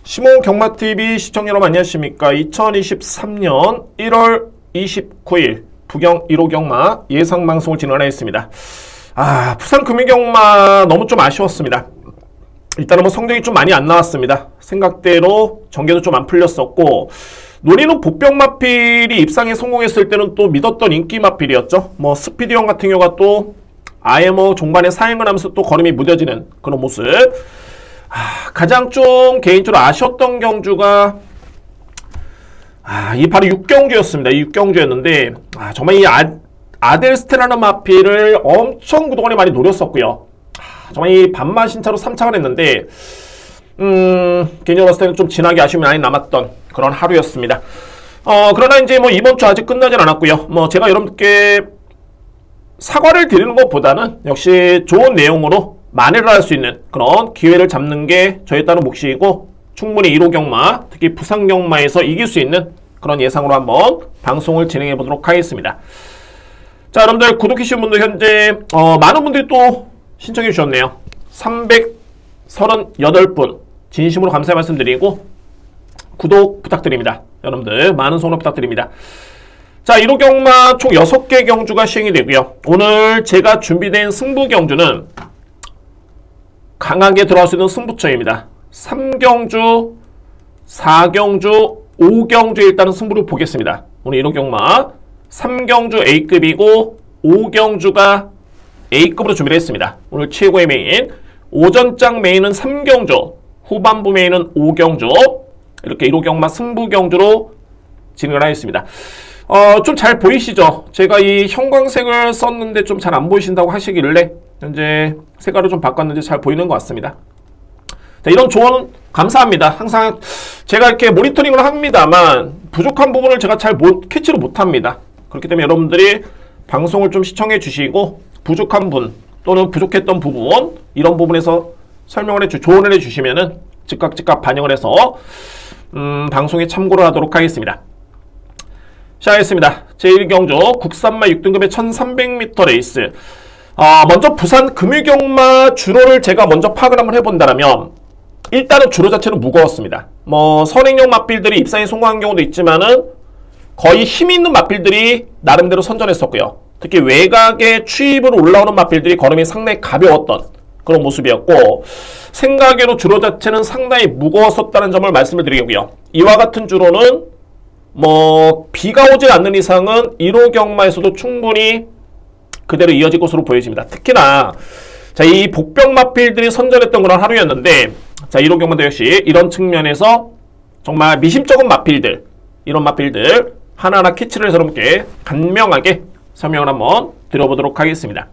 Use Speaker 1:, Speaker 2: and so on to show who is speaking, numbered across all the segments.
Speaker 1: 시몬 경마TV 시청자 여러분 안녕하십니까. 2023년 1월 29일 부경 1호 경마 예상방송을 진행하였습니다. 부산 금융경마 너무 좀 아쉬웠습니다. 일단은 성적이 좀 많이 안 나왔습니다. 생각대로 전개도 좀 안 풀렸었고, 논의는 복병마필이 입상에 성공했을 때는 또 믿었던 인기 마필이었죠. 스피드형 같은 경우가 또 아예 종반에 사행을 하면서 또 걸음이 무뎌지는 그런 모습. 가장 좀 개인적으로 아쉬웠던 경주가 이 바로 육경주였습니다. 이 육경주였는데 정말 이 아델스테라는 마필을 엄청 그동안에 많이 노렸었고요. 정말 이 반마신차로 3착을 했는데 개인적으로 봤을 때는 좀 진하게 아쉬움이 많이 남았던 그런 하루였습니다. 그러나 이제 이번 주 아직 끝나진 않았고요. 제가 여러분께 사과를 드리는 것보다는 역시 좋은 내용으로 만회를 할 수 있는 그런 기회를 잡는 게 저에 따른 몫이고, 충분히 1호 경마, 특히 부산 경마에서 이길 수 있는 그런 예상으로 한번 방송을 진행해 보도록 하겠습니다. 자, 여러분들 구독해주신 분들 현재 많은 분들이 또 신청해 주셨네요. 338분 진심으로 감사의 말씀드리고 구독 부탁드립니다. 여러분들 많은 성원 부탁드립니다. 자, 1호 경마 총 6개 경주가 시행이 되고요. 오늘 제가 준비된 승부 경주는 강하게 들어갈 수 있는 승부처입니다. 3경주, 4경주, 5경주 일단은 승부를 보겠습니다. 오늘 1호 경마 3경주 A급이고 5경주가 A급으로 준비를 했습니다. 오늘 최고의 메인, 오전장 메인은 3경주, 후반부 메인은 5경주, 이렇게 1호 경마 승부 경주로 진행을 하겠습니다. 좀 잘 보이시죠? 제가 이 형광색을 썼는데 좀 잘 안 보이신다고 하시길래 현재 색깔을 좀 바꿨는데 잘 보이는 것 같습니다. 자, 이런 조언 감사합니다. 항상 제가 이렇게 모니터링을 합니다만 부족한 부분을 제가 잘 캐치를 못합니다. 그렇기 때문에 여러분들이 방송을 좀 시청해 주시고 부족한 분 또는 부족했던 부분, 이런 부분에서 설명을 조언을 해 주시면은 즉각 반영을 해서 방송에 참고를 하도록 하겠습니다. 시작하겠습니다. 제1경주 국산마 6등급의 1300m 레이스. 먼저 부산 금유경마 주로를 제가 먼저 파악을 한번 해본다면, 일단은 주로 자체는 무거웠습니다. 선행용 마필들이 입상에 성공한 경우도 있지만은 거의 힘이 있는 마필들이 나름대로 선전했었고요. 특히 외곽에 추입으로 올라오는 마필들이 걸음이 상당히 가벼웠던 그런 모습이었고, 생각외로 주로 자체는 상당히 무거웠었다는 점을 말씀을 드리고요. 이와 같은 주로는 비가 오지 않는 이상은 1호 경마에서도 충분히 그대로 이어질 것으로 보여집니다. 특히나 이 복병 마필들이 선전했던 그런 하루였는데, 1호 경마도 역시 이런 측면에서 정말 미심쩍은 마필들, 이런 마필들 하나하나 캐치를 해서 여러분께 간명하게 설명을 한번 드려보도록 하겠습니다.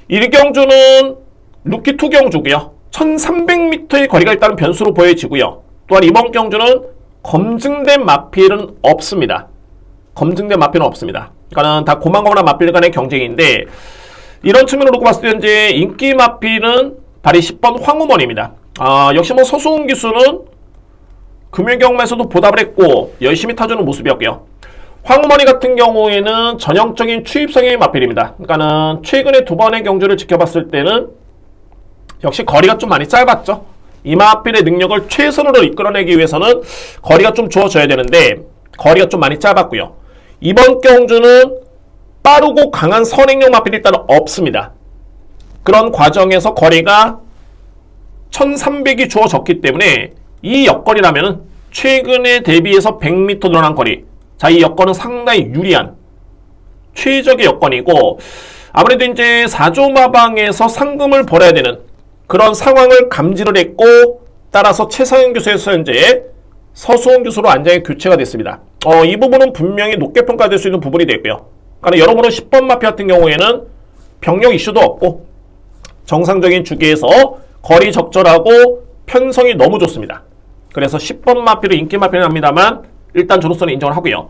Speaker 1: 1경주는 루키 2경주고요. 1300m의 거리가 일단은 변수로 보여지고요. 또한 이번 경주는 검증된 마필은 없습니다. 검증된 마필은 없습니다. 그러니까 다 고만고만한 마필 간의 경쟁인데, 이런 측면으로 놓고 봤을 때 현재 인기 마필은 발이 10번 황우머니입니다. 역시 서수훈 기수는 금융경마에서도 보답을 했고 열심히 타주는 모습이었고요. 황우머니 같은 경우에는 전형적인 추입성의 마필입니다. 그러니까는 최근에 2번의 경주를 지켜봤을 때는 역시 거리가 좀 많이 짧았죠. 이 마필의 능력을 최선으로 이끌어내기 위해서는 거리가 좀 주어져야 되는데 거리가 좀 많이 짧았고요. 이번 경주는 빠르고 강한 선행용 마필이 일단은 없습니다. 그런 과정에서 거리가 1300이 주어졌기 때문에 이 여건이라면 최근에 대비해서 100m 늘어난 거리, 이 여건은 상당히 유리한 최적의 여건이고, 아무래도 이제 4조마방에서 상금을 벌어야 되는 그런 상황을 감지를 했고, 따라서 최상현 교수에서 현재 서수훈 교수로 안장이 교체가 됐습니다. 이 부분은 분명히 높게 평가될 수 있는 부분이 되고요. 그러니까 여러분은 10번 마피 같은 경우에는 병력 이슈도 없고 정상적인 주기에서 거리 적절하고 편성이 너무 좋습니다. 그래서 10번 마피로 인기 마피는 합니다만 일단 저로서는 인정을 하고요.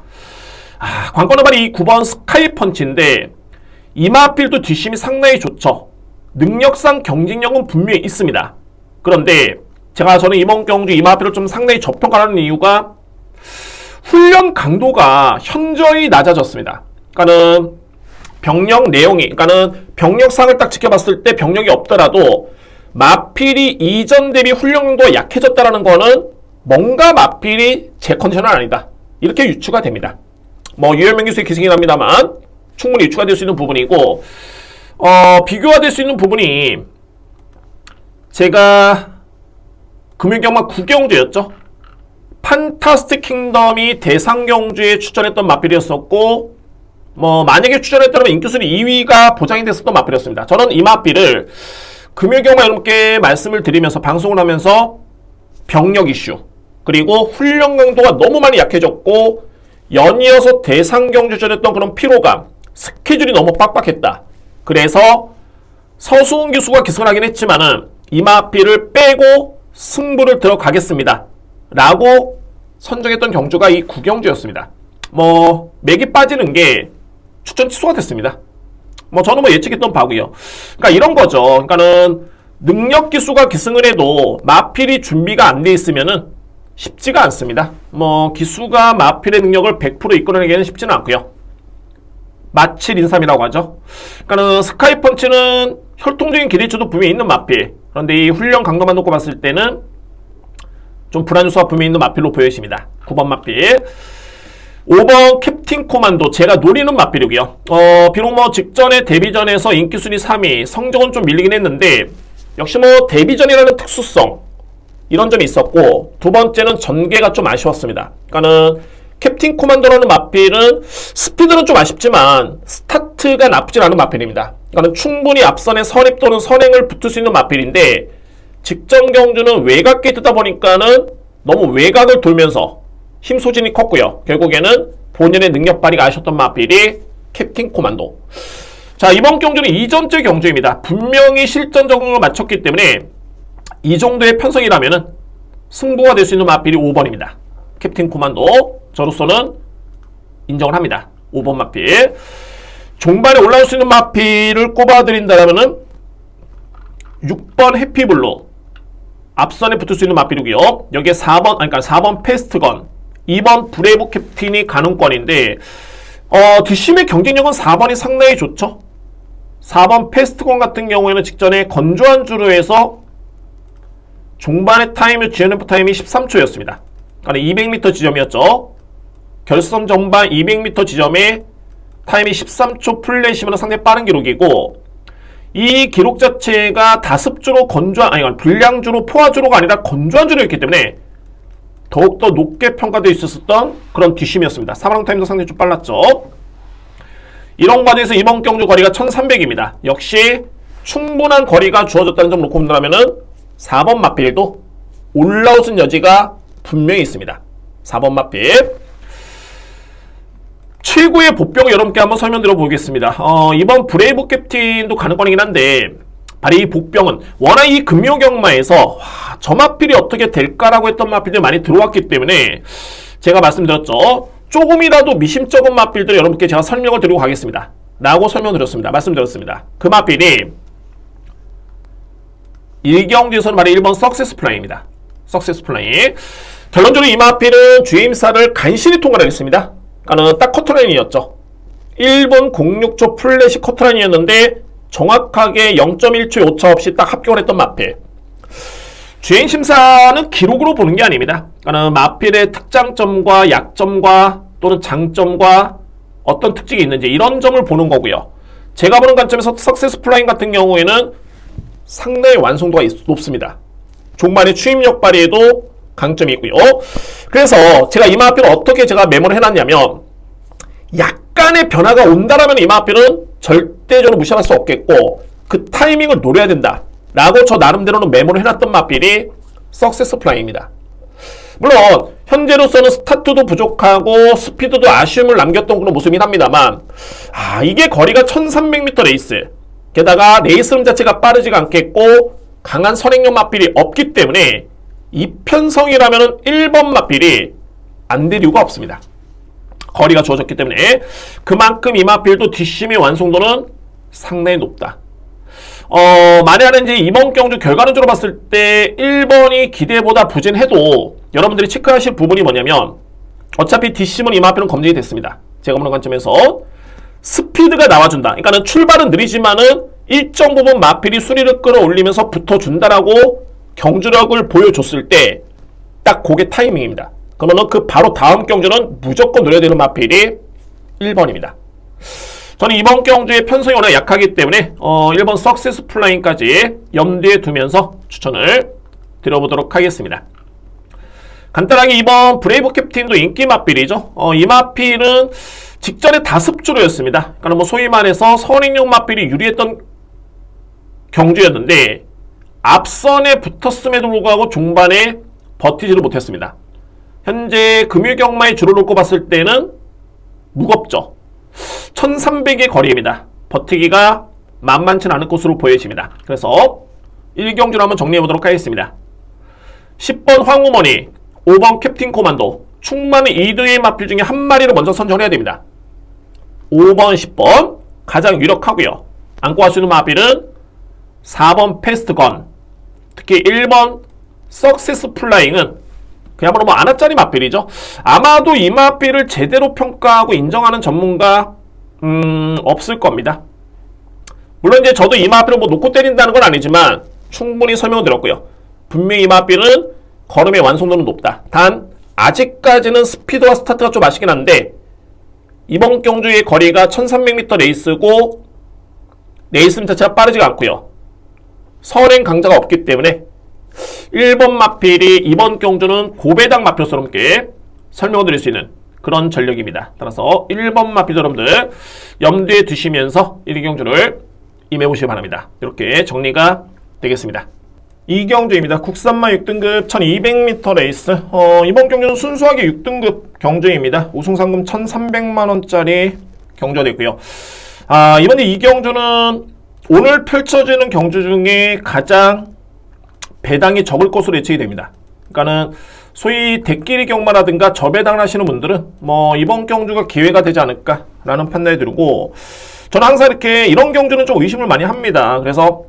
Speaker 1: 관건은 바로 이 9번 스카이펀치인데, 이 마필도 뒷심이 상당히 좋죠. 능력상 경쟁력은 분명히 있습니다. 그런데 저는 이번 경주 이 마필을 좀 상당히 저평가하는 이유가 훈련 강도가 현저히 낮아졌습니다. 그러니까는 병력 내용이, 병력상을 딱 지켜봤을 때 병력이 없더라도 마필이 이전 대비 훈련 강도가 약해졌다라는 거는 뭔가 마필이 제 컨디션은 아니다. 이렇게 유추가 됩니다. 뭐 유혈명 기수의 기승이긴 합니다만 충분히 유추가 될 수 있는 부분이고, 비교가 될 수 있는 부분이 제가 금융경마 9경주였죠. 판타스틱 킹덤이 대상경주에 추천했던 마필이었었고, 뭐 만약에 추천했다면 인기순위 2위가 보장이 됐었던 마필이었습니다. 저는 이 마필을 금융경마 여러분께 말씀을 드리면서 방송을 하면서 병력 이슈 그리고 훈련 강도가 너무 많이 약해졌고 연이어서 대상경주전했던 그런 피로감, 스케줄이 너무 빡빡했다. 그래서 서수훈 교수가 기승을 하긴 했지만은 이 마필을 빼고 승부를 들어가겠습니다 라고 선정했던 경주가 이 9경주였습니다. 뭐 맥이 빠지는 게 추천 취소가 됐습니다. 뭐 저는 뭐 예측했던 바고요. 그러니까 이런 거죠. 그러니까는 능력 기수가 기승을 해도 마필이 준비가 안 돼 있으면은 쉽지가 않습니다. 뭐 기수가 마필의 능력을 100% 이끌어내기는 쉽지는 않고요. 마칠 인삼이라고 하죠. 그러니까는 스카이펀치는 혈통적인 기대치도 분명히 있는 마필. 그런데 이 훈련 강도만 놓고 봤을 때는 좀 불안 요소가 분명히 있는 마필로 보여집니다. 9번 마필. 5번 캡틴 코만도 제가 노리는 마필이고요. 비록 뭐 직전에 데뷔전에서 인기순위 3위, 성적은 좀 밀리긴 했는데 역시 뭐 데뷔전이라는 특수성 이런 점이 있었고, 두 번째는 전개가 좀 아쉬웠습니다. 그러니까는 캡틴 코만도라는 마필은 스피드는 좀 아쉽지만 스타트가 나쁘진 않은 마필입니다. 그러니까 충분히 앞선에 선입 또는 선행을 붙을 수 있는 마필인데 직전 경주는 외곽 게이트다 보니까는 너무 외곽을 돌면서 힘 소진이 컸고요. 결국에는 본인의 능력 발휘가 아쉬웠던 마필이 캡틴 코만도. 자, 이번 경주는 이전째 경주입니다. 분명히 실전 적응을 마쳤기 때문에 이 정도의 편성이라면은 승부가 될 수 있는 마필이 5번입니다. 캡틴 코만도. 저로서는 인정을 합니다. 5번 마필. 종반에 올라올 수 있는 마필을 꼽아드린다면은 6번 해피블루. 앞선에 붙을 수 있는 마필이고요. 여기에 4번 패스트건, 2번 브레이브 캡틴이 가능권인데 뒷심의 경쟁력은 4번이 상당히 좋죠. 4번 패스트건 같은 경우에는 직전에 건조한 주로 해서 종반의 타임이 GNF 타임이 13초였습니다. 그러니까 200m 지점이었죠. 결선 전반 200m 지점에 타임이 13초 플래시면 상당히 빠른 기록이고, 이 기록 자체가 다습주로 불량주로 포화주로가 아니라 건조한 주로였기 때문에 더욱더 높게 평가되어 있었던 그런 뒷심이었습니다. 사망 타임도 상당히 좀 빨랐죠. 이런 과정에서 이번 경주 거리가 1300입니다. 역시 충분한 거리가 주어졌다는 점을 놓고 본다면은 4번 마필도 올라오는 여지가 분명히 있습니다. 4번 마필. 최고의 보병을 여러분께 한번 설명드려 보겠습니다. 이번 브레이브 캡틴도 가능권이긴 한데 바로 이 복병은 워낙 이 금요경마에서 저 마필이 어떻게 될까라고 했던 마필들이 많이 들어왔기 때문에 제가 말씀드렸죠. 조금이라도 미심쩍은 마필들 여러분께 제가 설명을 드리고 가겠습니다 라고 설명드렸습니다. 말씀드렸습니다. 그 마필이 1경주에서는 바로 1번 석세스 플라이입니다. 석세스 플라이. 결론적으로 이 마필은 GM사를 간신히 통과를 했습니다. 그러니까 딱 커트라인이었죠. 1분 06초 플래시 커트라인이었는데 정확하게 0.1초의 오차 없이 딱 합격을 했던 마필. GM 심사는 기록으로 보는 게 아닙니다. 그러니까 마필의 특장점과 약점과 또는 장점과 어떤 특징이 있는지 이런 점을 보는 거고요. 제가 보는 관점에서 석세스 플라잉 같은 경우에는 상당히 완성도가 높습니다. 종반의 추임력 발휘에도 강점이 있고요. 그래서 제가 이 마필을 어떻게 제가 메모를 해놨냐면, 약간의 변화가 온다라면 이 마필은 절대적으로 무시할 수 없겠고 그 타이밍을 노려야 된다 라고 저 나름대로는 메모를 해놨던 마필이 석세스 플라이입니다. 물론 현재로서는 스타트도 부족하고 스피드도 아쉬움을 남겼던 그런 모습이긴 합니다만, 이게 거리가 1300m 레이스, 게다가 레이스룸 자체가 빠르지가 않겠고 강한 선행력 마필이 없기 때문에 이 편성이라면 1번 마필이 안 될 이유가 없습니다. 거리가 주어졌기 때문에 그만큼 이 마필도 뒷심의 완성도는 상당히 높다. 만약에 이제 이번 경주 결과론적으로 봤을 때 1번이 기대보다 부진해도 여러분들이 체크하실 부분이 뭐냐면, 어차피 뒷심은 이 마필은 검증이 됐습니다. 제가 보는 관점에서 스피드가 나와준다. 그러니까는 출발은 느리지만은 일정 부분 마필이 순위를 끌어올리면서 붙어준다라고 경주력을 보여줬을 때 딱 그게 타이밍입니다. 그러면 그 바로 다음 경주는 무조건 노려야 되는 마필이 1번입니다. 저는 이번 경주의 편성이 워낙 약하기 때문에 1번 석세스 플라잉까지 염두에 두면서 추천을 드려보도록 하겠습니다. 간단하게 이번 브레이브 캡틴도 인기 마필이죠. 이 마필은 직전에 다습주로였습니다. 그러니까 뭐 소위 말해서 선행용 마필이 유리했던 경주였는데 앞선에 붙었음에도 불구하고 중반에 버티지를 못했습니다. 현재 금일경마의 주로 놓고 봤을 때는 무겁죠. 1300의 거리입니다. 버티기가 만만치 않을 것으로 보여집니다. 그래서 1경주를 한번 정리해보도록 하겠습니다. 10번 황우머니, 5번 캡틴 코만도, 충만의 2등의 마필 중에 한 마리를 먼저 선정해야 됩니다. 5번, 10번 가장 유력하고요. 안고 갈 수 있는 마필은 4번 패스트건, 특히 1번 석세스 플라잉은 그야말로 뭐 아나짜리 마필이죠. 아마도 이 마필을 제대로 평가하고 인정하는 전문가 없을 겁니다. 물론 이제 저도 이 마필을 뭐 놓고 때린다는 건 아니지만 충분히 설명을 드렸고요. 분명히 이 마필은 걸음의 완성도는 높다. 단 아직까지는 스피드와 스타트가 좀 아쉽긴 한데 이번 경주의 거리가 1300m 레이스고 레이스 자체가 빠르지가 않고요. 선행 강자가 없기 때문에 1번 마필이 이번 경주는 고배당 마필스럽게 설명을 드릴 수 있는 그런 전력입니다. 따라서 1번 마필 여러분들 염두에 두시면서 1경주를 임해보시기 바랍니다. 이렇게 정리가 되겠습니다. 2경주입니다. 국산마 6등급 1200m 레이스. 이번 경주는 순수하게 6등급 경주입니다. 우승 상금 1300만원짜리 경주가 되고요. 이번에 2경주는 오늘 펼쳐지는 경주 중에 가장 배당이 적을 것으로 예측이 됩니다. 그러니까는 소위 대끼리 경마라든가 저배당을 하시는 분들은 뭐 이번 경주가 기회가 되지 않을까라는 판단이 들고, 저는 항상 이렇게 이런 경주는 좀 의심을 많이 합니다. 그래서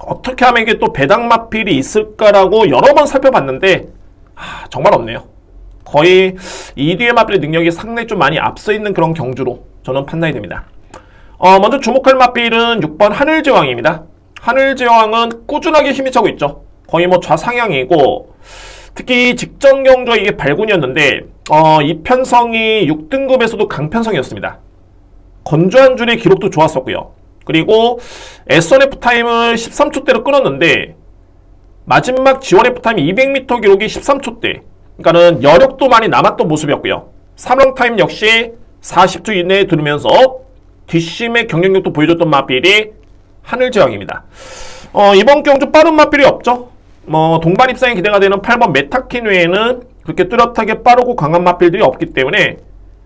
Speaker 1: 어떻게 하면 이게 또 배당 마필이 있을까라고 여러 번 살펴봤는데 정말 없네요. 거의 이 뒤에 마필의 능력이 상당히 좀 많이 앞서 있는 그런 경주로 저는 판단이 됩니다. 먼저 주목할 마필은 6번 하늘제왕입니다. 하늘제왕은 꾸준하게 힘이 차고 있죠. 거의 뭐 좌상향이고, 특히 직전 경주가 이게 발군이었는데 이 편성이 6등급에서도 강편성이었습니다. 건조한 줄의 기록도 좋았었고요. 그리고 S1F 타임을 13초대로 끊었는데 마지막 G1F 타임 200m 기록이 13초대. 그러니까는 여력도 많이 남았던 모습이었고요. 3형 타임 역시 40초 이내에 들으면서 뒷심의 경쟁력도 보여줬던 마필이 하늘제왕입니다. 이번 경주 빠른 마필이 없죠. 동반 입상에 기대가 되는 8번 메타킨 외에는 그렇게 뚜렷하게 빠르고 강한 마필들이 없기 때문에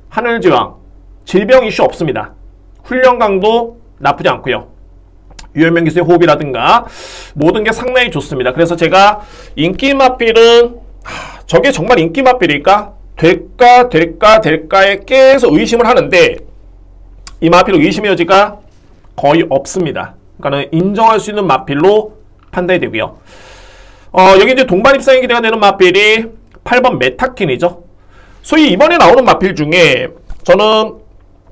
Speaker 1: 하늘제왕 질병 이슈 없습니다. 훈련 강도 나쁘지 않고요. 유현명 기수의 호흡이라든가 모든 게 상당히 좋습니다. 그래서 제가 인기 마필은 저게 정말 인기 마필일까? 될까에 계속 의심을 하는데 이 마필은 의심의 여지가 거의 없습니다. 그러니까 인정할 수 있는 마필로 판단이 되고요. 여기 이제 동반 입상에 기대가 되는 마필이 8번 메타킨이죠. 소위 이번에 나오는 마필 중에 저는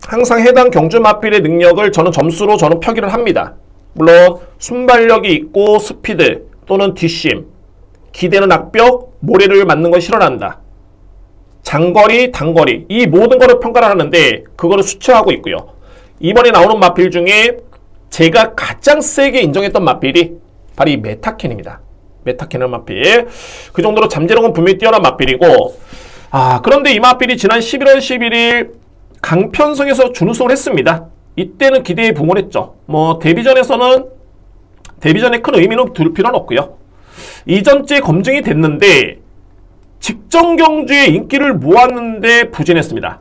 Speaker 1: 항상 해당 경주 마필의 능력을 점수로 표기를 합니다. 물론 순발력이 있고 스피드 또는 뒷심, 기대는 악벽, 모래를 맞는 걸 실현한다. 장거리, 단거리 이 모든 거를 평가를 하는데 그거를 수치하고 있고요. 이번에 나오는 마필 중에 제가 가장 세게 인정했던 마필이 바로 이 메타켄입니다. 메타켄의 마필. 그 정도로 잠재력은 분명히 뛰어난 마필이고, 그런데 이 마필이 지난 11월 11일 강편성에서 준우승을 했습니다. 이때는 기대에 부응했죠. 데뷔전에 큰 의미는 둘 필요는 없고요. 이전째 검증이 됐는데 직전 경주에 인기를 모았는데 부진했습니다.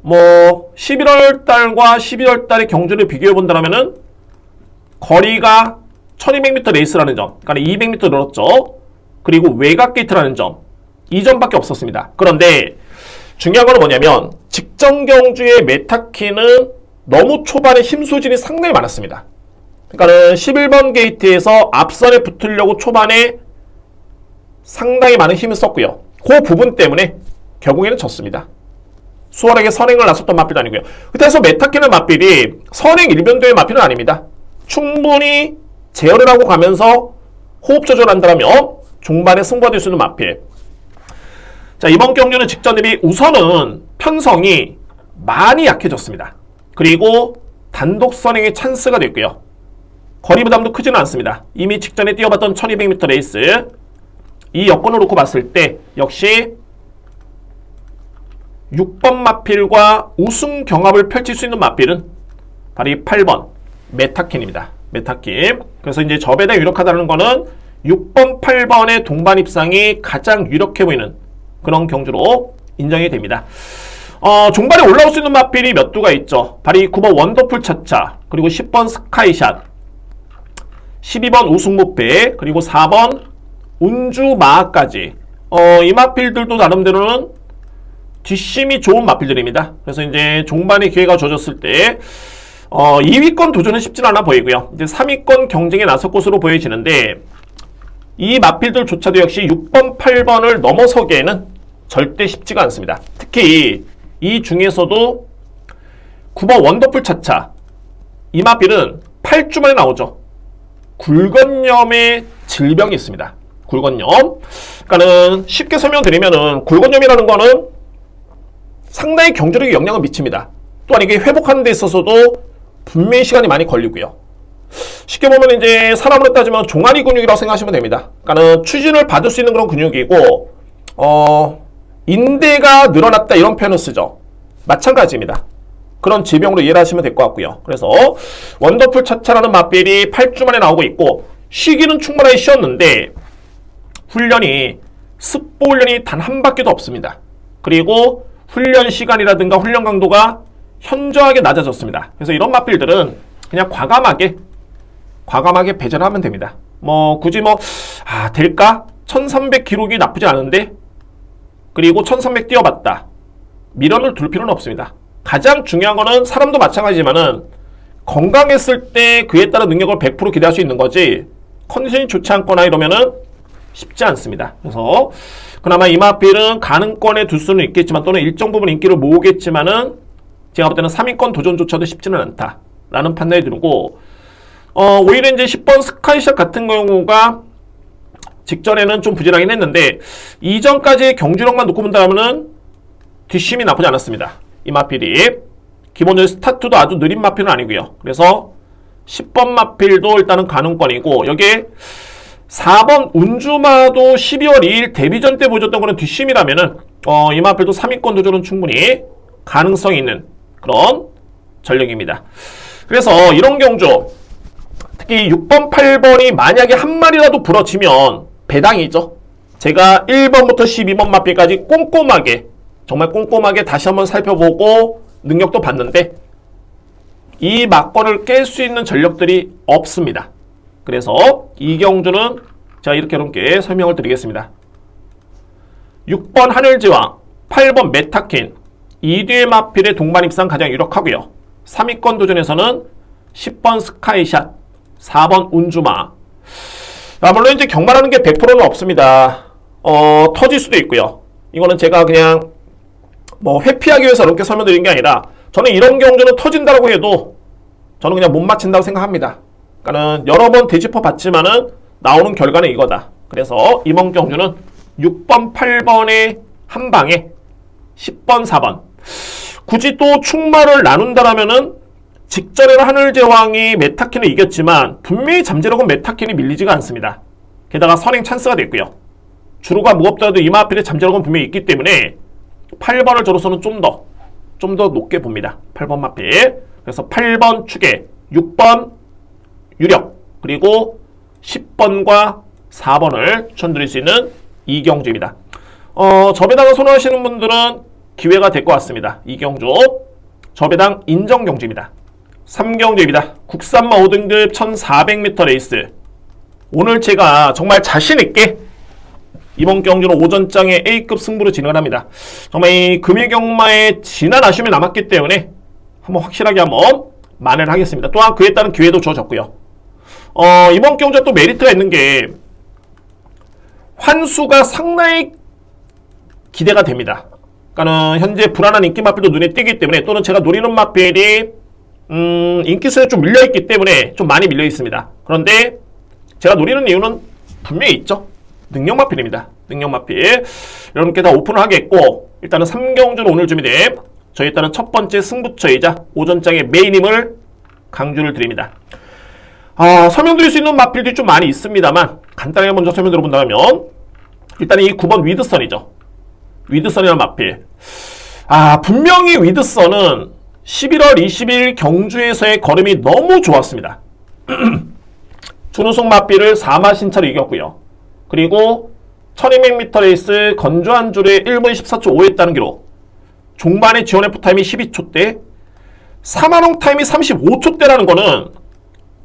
Speaker 1: 11월 달과 12월 달의 경주를 비교해 본다면은 거리가 1200m 레이스라는 점, 그러니까 200m 늘었죠. 그리고 외곽 게이트라는 점, 이 점밖에 없었습니다. 그런데 중요한 건 뭐냐면 직전 경주의 메타키는 너무 초반에 힘 소진이 상당히 많았습니다. 그러니까는 11번 게이트에서 앞선에 붙으려고 초반에 상당히 많은 힘을 썼고요. 그 부분 때문에 결국에는 졌습니다. 수월하게 선행을 나섰던 마필도 아니고요. 그래서 메타키는 마필이 선행 일변도의 마필은 아닙니다. 충분히 제어를 하고 가면서 호흡 조절한다면 종반에 승부가 될 수 있는 마필. 자, 이번 경기는 직전 대비 우선은 편성이 많이 약해졌습니다. 그리고 단독 선행의 찬스가 됐고요. 거리 부담도 크지는 않습니다. 이미 직전에 뛰어봤던 1200m 레이스, 이 여건을 놓고 봤을 때 역시 6번 마필과 우승 경합을 펼칠 수 있는 마필은 바로 이 8번 메타킨입니다. 메타킨. 그래서 이제 저배당 유력하다는 거는 6번, 8번의 동반 입상이 가장 유력해 보이는 그런 경주로 인정이 됩니다. 종반에 올라올 수 있는 마필이 몇 두가 있죠. 바로 이 9번 원더풀 차차, 그리고 10번 스카이샷, 12번 우승무패, 그리고 4번 운주마하까지. 이 마필들도 나름대로는 뒷심이 좋은 마필들입니다. 그래서 이제 종반의 기회가 주어졌을 때 2위권 도전은 쉽진 않아 보이고요. 이제 3위권 경쟁에 나설 것으로 보여지는데, 이 마필들조차도 역시 6번, 8번을 넘어서기에는 절대 쉽지가 않습니다. 특히 이 중에서도 9번 원더풀 차차, 이 마필은 8주 만에 나오죠. 굴건염의 질병이 있습니다. 굴건염. 그러니까는 쉽게 설명드리면은 굴건염이라는 거는 상당히 경주력에 영향을 미칩니다. 또한 이게 회복하는 데 있어서도 분명히 시간이 많이 걸리고요. 쉽게 보면 이제 사람으로 따지면 종아리 근육이라고 생각하시면 됩니다. 그러니까는 추진을 받을 수 있는 그런 근육이고, 인대가 늘어났다 이런 표현을 쓰죠. 마찬가지입니다. 그런 질병으로 이해를 하시면 될 것 같고요. 그래서 원더풀 차차라는 마필이 8주 만에 나오고 있고, 쉬기는 충분하게 쉬었는데 훈련이 습보 훈련이 단 한 바퀴도 없습니다. 그리고 훈련 시간이라든가 훈련 강도가 현저하게 낮아졌습니다. 그래서 이런 마필들은 그냥 과감하게 배제를 하면 됩니다. 굳이 될까? 1300 기록이 나쁘지 않은데, 그리고 1300 뛰어봤다, 미련을 둘 필요는 없습니다. 가장 중요한 거는 사람도 마찬가지지만은 건강했을 때 그에 따른 능력을 100% 기대할 수 있는 거지, 컨디션이 좋지 않거나 이러면은 쉽지 않습니다. 그래서 그나마 이 마필은 가능권에 둘 수는 있겠지만, 또는 일정 부분 인기를 모으겠지만은 제가 볼 때는 3위권 도전조차도 쉽지는 않다라는 판단이 들고, 오히려 이제 10번 스카이샷 같은 경우가 직전에는 좀 부진하긴 했는데, 이전까지의 경주력만 놓고 본다면은 뒷심이 나쁘지 않았습니다. 이 마필이 기본적으로 스타트도 아주 느린 마필은 아니고요. 그래서 10번 마필도 일단은 가능권이고, 여기에 4번 운주마도 12월 2일 데뷔전 때 보여줬던 거는 뒷심이라면은 이 마필도 3위권 도전은 충분히 가능성이 있는 그런 전력입니다. 그래서 이런 경주, 특히 6번, 8번이 만약에 한 마리라도 부러지면 배당이죠. 제가 1번부터 12번 마필까지 꼼꼼하게, 정말 꼼꼼하게 다시 한번 살펴보고 능력도 봤는데, 이 막권을 깰 수 있는 전력들이 없습니다. 그래서 이 경주는 제가 이렇게 설명을 드리겠습니다. 6번 하늘지왕, 8번 메타킨, 이 뒤의 마필의 동반 입상 가장 유력하고요. 3위권 도전에서는 10번 스카이샷, 4번 운주마. 물론 이제 경말하는 게 100%는 없습니다. 터질 수도 있고요. 이거는 제가 그냥 회피하기 위해서 이렇게 설명드린 게 아니라, 저는 이런 경주는 터진다고 해도 저는 그냥 못 맞힌다고 생각합니다. 그러니까는 여러 번 되짚어 봤지만은 나오는 결과는 이거다. 그래서 이번 경주는 6번, 8번의 한 방에 10번, 4번. 굳이 또 충마를 나눈다라면은 직전에는 하늘제왕이 메타킨을 이겼지만 분명히 잠재력은 메타킨이 밀리지가 않습니다. 게다가 선행 찬스가 됐고요. 주로가 무겁더라도 이마필의 잠재력은 분명히 있기 때문에 8번을 저로서는 좀 더 높게 봅니다. 8번 마필. 그래서 8번 추계, 6번 유력, 그리고 10번과 4번을 추천드릴 수 있는 이경주입니다. 저배당을 선호하시는 분들은 기회가 될 것 같습니다. 이경주 저배당 인정 경주입니다. 3경주입니다. 국산마 5등급 1400m 레이스. 오늘 제가 정말 자신있게 이번 경주는 오전장에 A급 승부로 진행을 합니다. 정말 이 금일경마에 지난 아쉬움이 남았기 때문에 한번 확실하게 한번 만회를 하겠습니다. 또한 그에 따른 기회도 주어졌고요. 이번 경주가 또 메리트가 있는 게 환수가 상당히 기대가 됩니다. 그러니까는 현재 불안한 인기 마필도 눈에 띄기 때문에, 또는 제가 노리는 마필이 인기수에 좀 밀려있기 때문에 좀 많이 밀려있습니다. 그런데 제가 노리는 이유는 분명히 있죠. 능력마필입니다. 능력마필. 여러분께 다 오픈을 하겠고, 일단은 3경주는 오늘 준비된 저희 일단은 첫 번째 승부처이자 오전장의 메인임을 강조를 드립니다. 설명드릴 수 있는 마필들이 좀 많이 있습니다만 간단하게 먼저 설명 들어본다면, 일단 이 9번 위드선이죠. 위드선이라는 마필. 분명히 위드선은 11월 20일 경주에서의 걸음이 너무 좋았습니다. 준우승 마필을 4마 신차로 이겼고요. 그리고 1200m 레이스 건조한 줄에 1분 14초 5 했다는 기록. 종반의 지원 F 타임이 12초대, 3만원 타임이 35초대라는 거는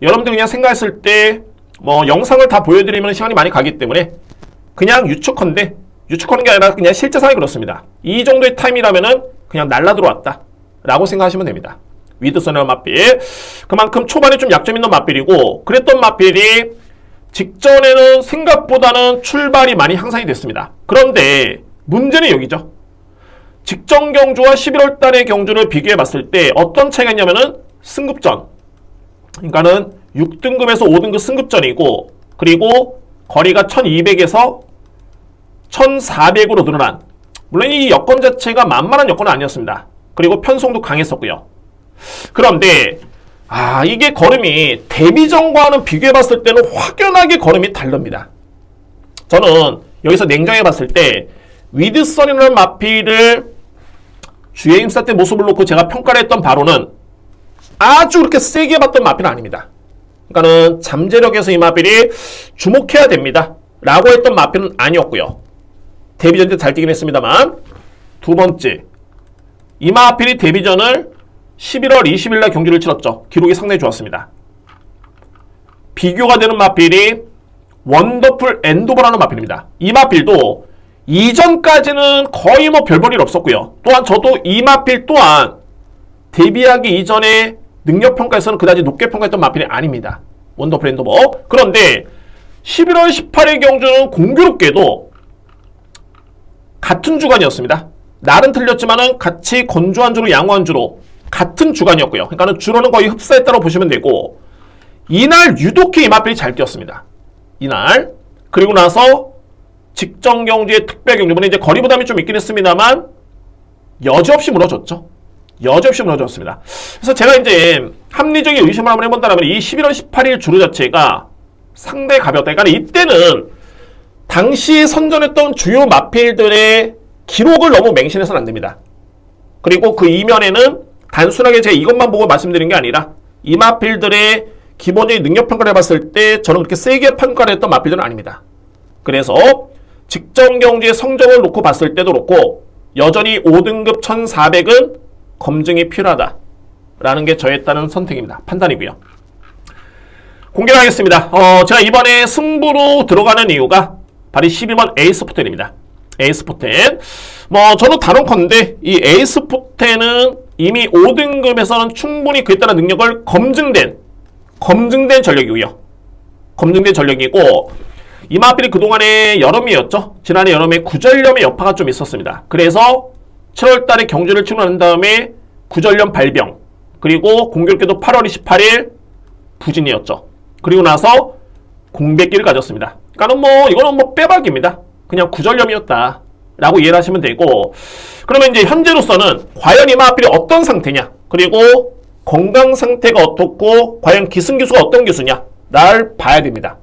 Speaker 1: 여러분들이 그냥 생각했을 때 영상을 다 보여드리면 시간이 많이 가기 때문에 그냥 유축컨대, 유축하는 게 아니라 그냥 실제 상황이 그렇습니다. 이 정도의 타임이라면은 그냥 날라 들어왔다 라고 생각하시면 됩니다. 위드선이라는 마필, 그만큼 초반에 좀 약점 있는 마필이고, 그랬던 마필이 직전에는 생각보다는 출발이 많이 향상이 됐습니다. 그런데 문제는 여기죠. 직전 경주와 11월 달의 경주를 비교해 봤을 때 어떤 차이가 있냐면은 승급전, 그러니까는 6등급에서 5등급 승급전이고, 그리고 거리가 1200에서 1400으로 늘어난, 물론 이 여건 자체가 만만한 여건은 아니었습니다. 그리고 편성도 강했었고요. 그런데 이게 걸음이 데뷔전과는 비교해봤을 때는 확연하게 걸음이 다릅니다. 저는 여기서 냉정해봤을 때 위드선이라는 마필을 주에 임사 때 모습을 놓고 제가 평가를 했던 바로는 아주 그렇게 세게 봤던 마필은 아닙니다. 그러니까는 잠재력에서 이 마필이 주목해야 됩니다 라고 했던 마필은 아니었고요. 데뷔전 때 잘 뛰긴 했습니다만, 두 번째, 이 마필이 데뷔전을 11월 20일 날 경기를 치렀죠. 기록이 상당히 좋았습니다. 비교가 되는 마필이 원더풀 엔도버라는 마필입니다. 이 마필도 이전까지는 거의 별볼일 없었고요. 또한 저도 이 마필 또한 데뷔하기 이전에 능력평가에서는 그다지 높게 평가했던 마필이 아닙니다. 원더풀 엔도버. 그런데 11월 18일 경주는 공교롭게도 같은 주간이었습니다. 날은 틀렸지만은 같이 건조한 주로 양호한 주로 같은 주간이었고요. 그러니까는 주로는 거의 흡사했다고 보시면 되고, 이날 유독히 이 마필이 잘 뛰었습니다. 이날. 그리고 나서 직전 경주의 특별 경주, 물론 이제 거리 부담이 좀 있긴 했습니다만 여지없이 무너졌죠. 여지없이 무너졌습니다. 그래서 제가 이제 합리적인 의심을 한번 해본다면 이 11월 18일 주로 자체가 상당히 가볍다. 그러니까 이때는 당시 선전했던 주요 마필들의 기록을 너무 맹신해서는 안 됩니다. 그리고 그 이면에는 단순하게 제가 이것만 보고 말씀드린 게 아니라 이 마필들의 기본적인 능력 평가를 해봤을 때 저는 그렇게 세게 평가를 했던 마필들은 아닙니다. 그래서 직전 경주의 성적을 놓고 봤을 때도 그렇고 여전히 5등급 1400은 검증이 필요하다 라는 게 저에 따른 선택입니다. 판단이고요. 공개를 하겠습니다. 제가 이번에 승부로 들어가는 이유가 바로 12번 에이스포텐입니다. 에이스포텐. 저는 단언컨대 이 에이스포텐은 이미 5등급에서는 충분히 그에 따른 능력을 검증된 전력이고요. 검증된 전력이고, 이 마필이 그동안에 여름이었죠. 지난해 여름에 구전염의 여파가 좀 있었습니다. 그래서 7월달에 경주를 치고 난 다음에 구전염 발병, 그리고 공교롭게도 8월 28일 부진이었죠. 그리고 나서 공백기를 가졌습니다. 그러니까 이거는 빼박입니다. 그냥 구전염이었다 라고 이해를 하시면 되고, 그러면 이제 현재로서는 과연 이 마필이 어떤 상태냐, 그리고 건강 상태가 어떻고 과연 기승기수가 어떤 기수냐 를 봐야 됩니다.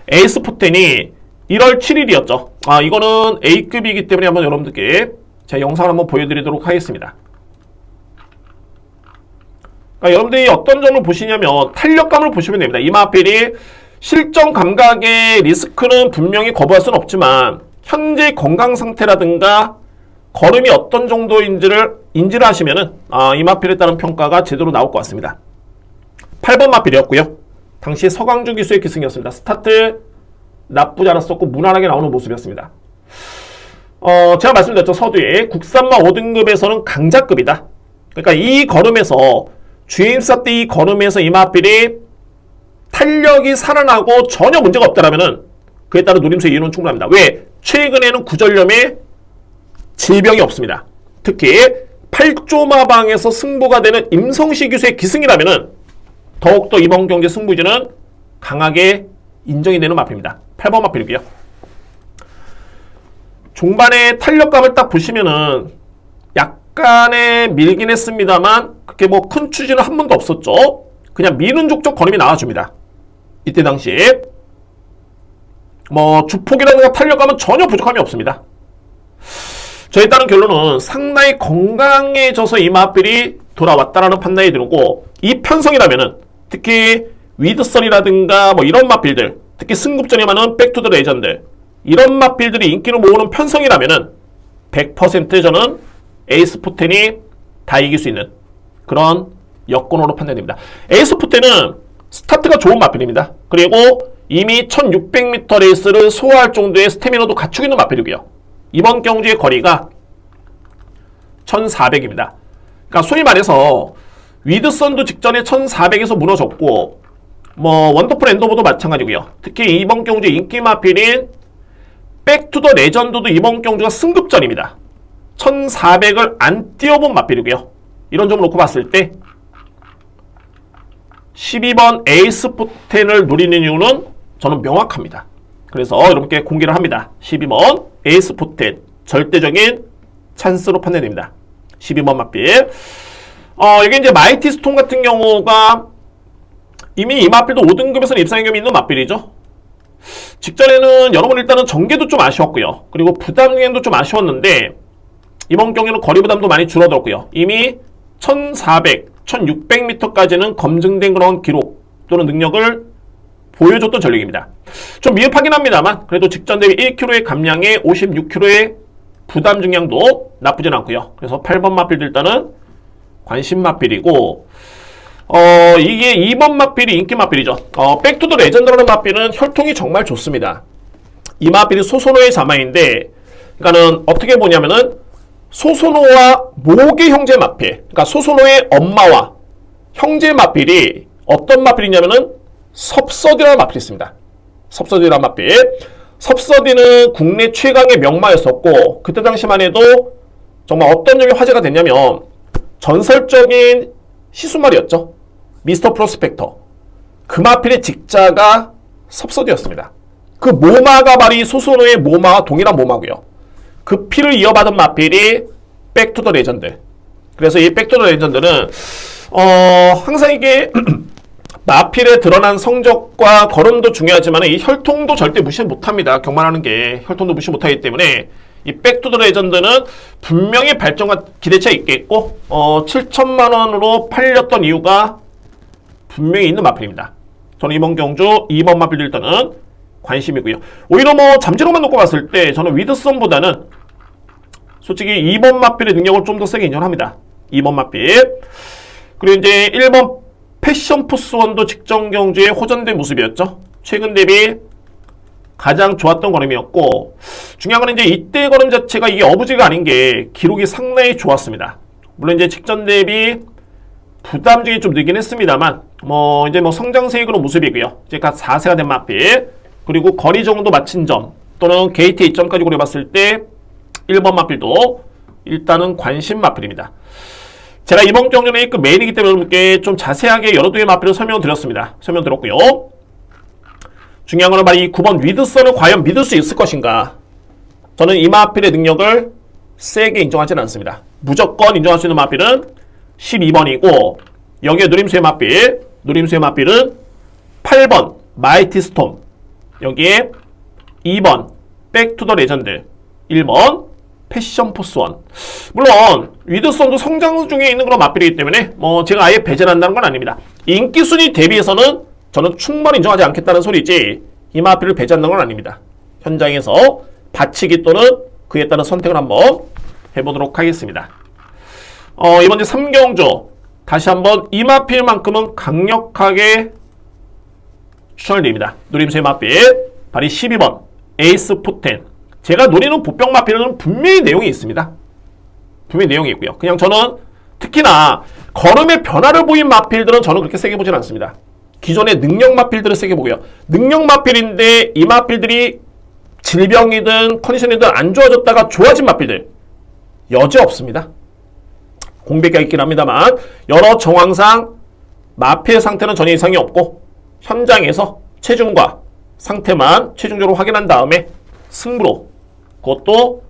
Speaker 1: 에이스포텐이 1월 7일이었죠. 이거는 A급이기 때문에 한번 여러분들께 제가 영상을 한번 보여드리도록 하겠습니다. 그러니까 여러분들이 어떤 점을 보시냐면 탄력감을 보시면 됩니다. 이 마필이 실전 감각의 리스크는 분명히 거부할 수는 없지만 현재 건강 상태라든가 걸음이 어떤 정도인지를 인지를 하시면은 이 마필에 따른 평가가 제대로 나올 것 같습니다. 8번 마필이었고요. 당시 서광주 기수의 기승이었습니다. 스타트 나쁘지 않았었고 무난하게 나오는 모습이었습니다. 제가 말씀드렸죠. 서두에 국산마 5등급에서는 강자급이다. 그러니까 이 걸음에서 주임사 때 이 걸음에서 이 마필이 탄력이 살아나고 전혀 문제가 없다라면은 그에 따른 노림수의 이유는 충분합니다. 왜? 최근에는 구전염에 질병이 없습니다. 특히 8조마방에서 승부가 되는 임성시 기수의 기승이라면은 더욱더 이번 경기 승부지는 강하게 인정이 되는 마필입니다. 8번 마필이고요. 종반의 탄력감을 딱 보시면은 약간의 밀긴 했습니다만 그렇게 뭐 큰 추진은 한 번도 없었죠. 그냥 미는 족족 걸음이 나와줍니다. 이때 당시에 뭐 주폭이라든가 탄력감은 전혀 부족함이 없습니다. 저에 따른 결론은 상당히 건강해져서 이 마필이 돌아왔다라는 판단이 들고, 이 편성이라면은 특히 위드선이라든가 뭐 이런 마필들, 특히 승급전이면은 백투더 레전드 이런 마필들이 인기를 모으는 편성이라면은 100% 저는 에이스410이 다 이길 수 있는 그런 여건으로 판단됩니다. 에이스410은 스타트가 좋은 마필입니다. 그리고 이미 1600m 레이스를 소화할 정도의 스태미너도 갖추고 있는 마필이고요. 이번 경주의 거리가 1400입니다. 그러니까 소위 말해서 위드선도 직전에 1400에서 무너졌고, 뭐 원더풀 엔더보도 마찬가지고요. 특히 이번 경주 인기 마필인 백투더 레전드도 이번 경주가 승급전입니다. 1400을 안 뛰어본 마필이고요. 이런 점을 놓고 봤을 때 12번 에이스410을 노리는 이유는 저는 명확합니다. 그래서 여러분께 공개를 합니다. 12번 에이스410 절대적인 찬스로 판단됩니다. 12번 마필. 이게 이제 마이티 스톰 같은 경우가 이미 이 마필도 5등급에서는 입상의 경험이 있는 마필이죠. 직전에는 여러분 일단은 전개도 좀 아쉬웠고요. 그리고 부담 중에도 좀 아쉬웠는데 이번 경기는 거리 부담도 많이 줄어들었고요. 이미 1400, 1600m까지는 검증된 그런 기록 또는 능력을 보여줬던 전력입니다. 좀 미흡하긴 합니다만 그래도 직전 대비 1kg의 감량에 56kg의 부담 중량도 나쁘진 않고요. 그래서 8번 마필도 일단은 관심 마필이고, 이게 2번 마필이 인기 마필이죠. 백투더 레전드라는 마필은 혈통이 정말 좋습니다. 이 마필이 소소노의 자마인데, 그러니까는 어떻게 보냐면은 소소노와 모계 형제 마필, 그러니까 소소노의 엄마와 형제 마필이 어떤 마필이냐면은 섭서디라는 마필이 있습니다. 섭서디라는 마필. 섭서디는 국내 최강의 명마였었고, 그때 당시만 해도 정말 어떤 점이 화제가 됐냐면 전설적인 시수말이었죠. 미스터 프로스펙터. 그 마필의 직자가 섭서디였습니다. 그 모마가 바로 소소노의 모마와 동일한 모마고요. 그 피를 이어받은 마필이 백투더 레전드. 그래서 이 백투더 레전드는 항상 이게 마필에 드러난 성적과 걸음도 중요하지만 이 혈통도 절대 무시 못합니다. 경만하는 게 혈통도 무시 못하기 때문에 이 백투더 레전드는 분명히 발전과 기대치가 있겠고 7천만원으로 팔렸던 이유가 분명히 있는 마필입니다. 저는 이번 경주 2번 마필도 일단은 관심이고요. 오히려 뭐 잠재력만 놓고 봤을 때 저는 위드선보다는 솔직히 2번 마필의 능력을 좀 더 세게 인정합니다. 2번 마필. 그리고 이제 1번 패션 포스원도 직전 경주에 호전된 모습이었죠. 최근 대비 가장 좋았던 걸음이었고, 중요한 건 이제 이때 걸음 자체가 이게 어부지가 아닌 게 기록이 상당히 좋았습니다. 물론 이제 직전 대비 부담중이 좀 늘긴 했습니다만, 이제 성장세의 그런 모습이고요. 이제 각 4세가 된 마필, 그리고 거리 정도 맞춘 점, 또는 게이트 2점까지 고려봤을 때 1번 마필도 일단은 관심 마필입니다. 제가 이번 경주는 A급 메인이기 때문에 여러분께 좀 자세하게 여러 개의 마필을 설명드렸습니다. 설명드렸고요. 중요한 거는 바로 이 9번 위드선을 과연 믿을 수 있을 것인가. 저는 이 마필의 능력을 세게 인정하지는 않습니다. 무조건 인정할 수 있는 마필은 12번이고 여기에 누림수의 마필은 8번 마이티 스톰, 여기에 2번 백투더 레전드, 1번 패션 포스원. 물론 위드선도 성장 중에 있는 그런 마필이기 때문에 제가 아예 배제한다는 건 아닙니다. 인기 순위 대비해서는 저는 충분히 인정하지 않겠다는 소리지 이 마필을 배제한다는 건 아닙니다. 현장에서 바치기 또는 그에 따른 선택을 한번 해보도록 하겠습니다. 이번 이제 3경주 다시 한번 이 마필만큼은 강력하게 추천을 드립니다. 누림수의 마필 바로 12번 에이스410. 제가 노리는 보병 마필은 분명히 내용이 있습니다. 분명히 내용이 있고요. 그냥 저는 특히나 걸음의 변화를 보인 마필들은 저는 그렇게 세게 보진 않습니다. 기존의 능력 마필들을 세게 보고요. 능력 마필인데 이 마필들이 질병이든 컨디션이든 안 좋아졌다가 좋아진 마필들 여지 없습니다. 공백기가 있긴 합니다만 여러 정황상 마필 상태는 전혀 이상이 없고 현장에서 체중과 상태만 최종적으로 확인한 다음에 승부로, 그것도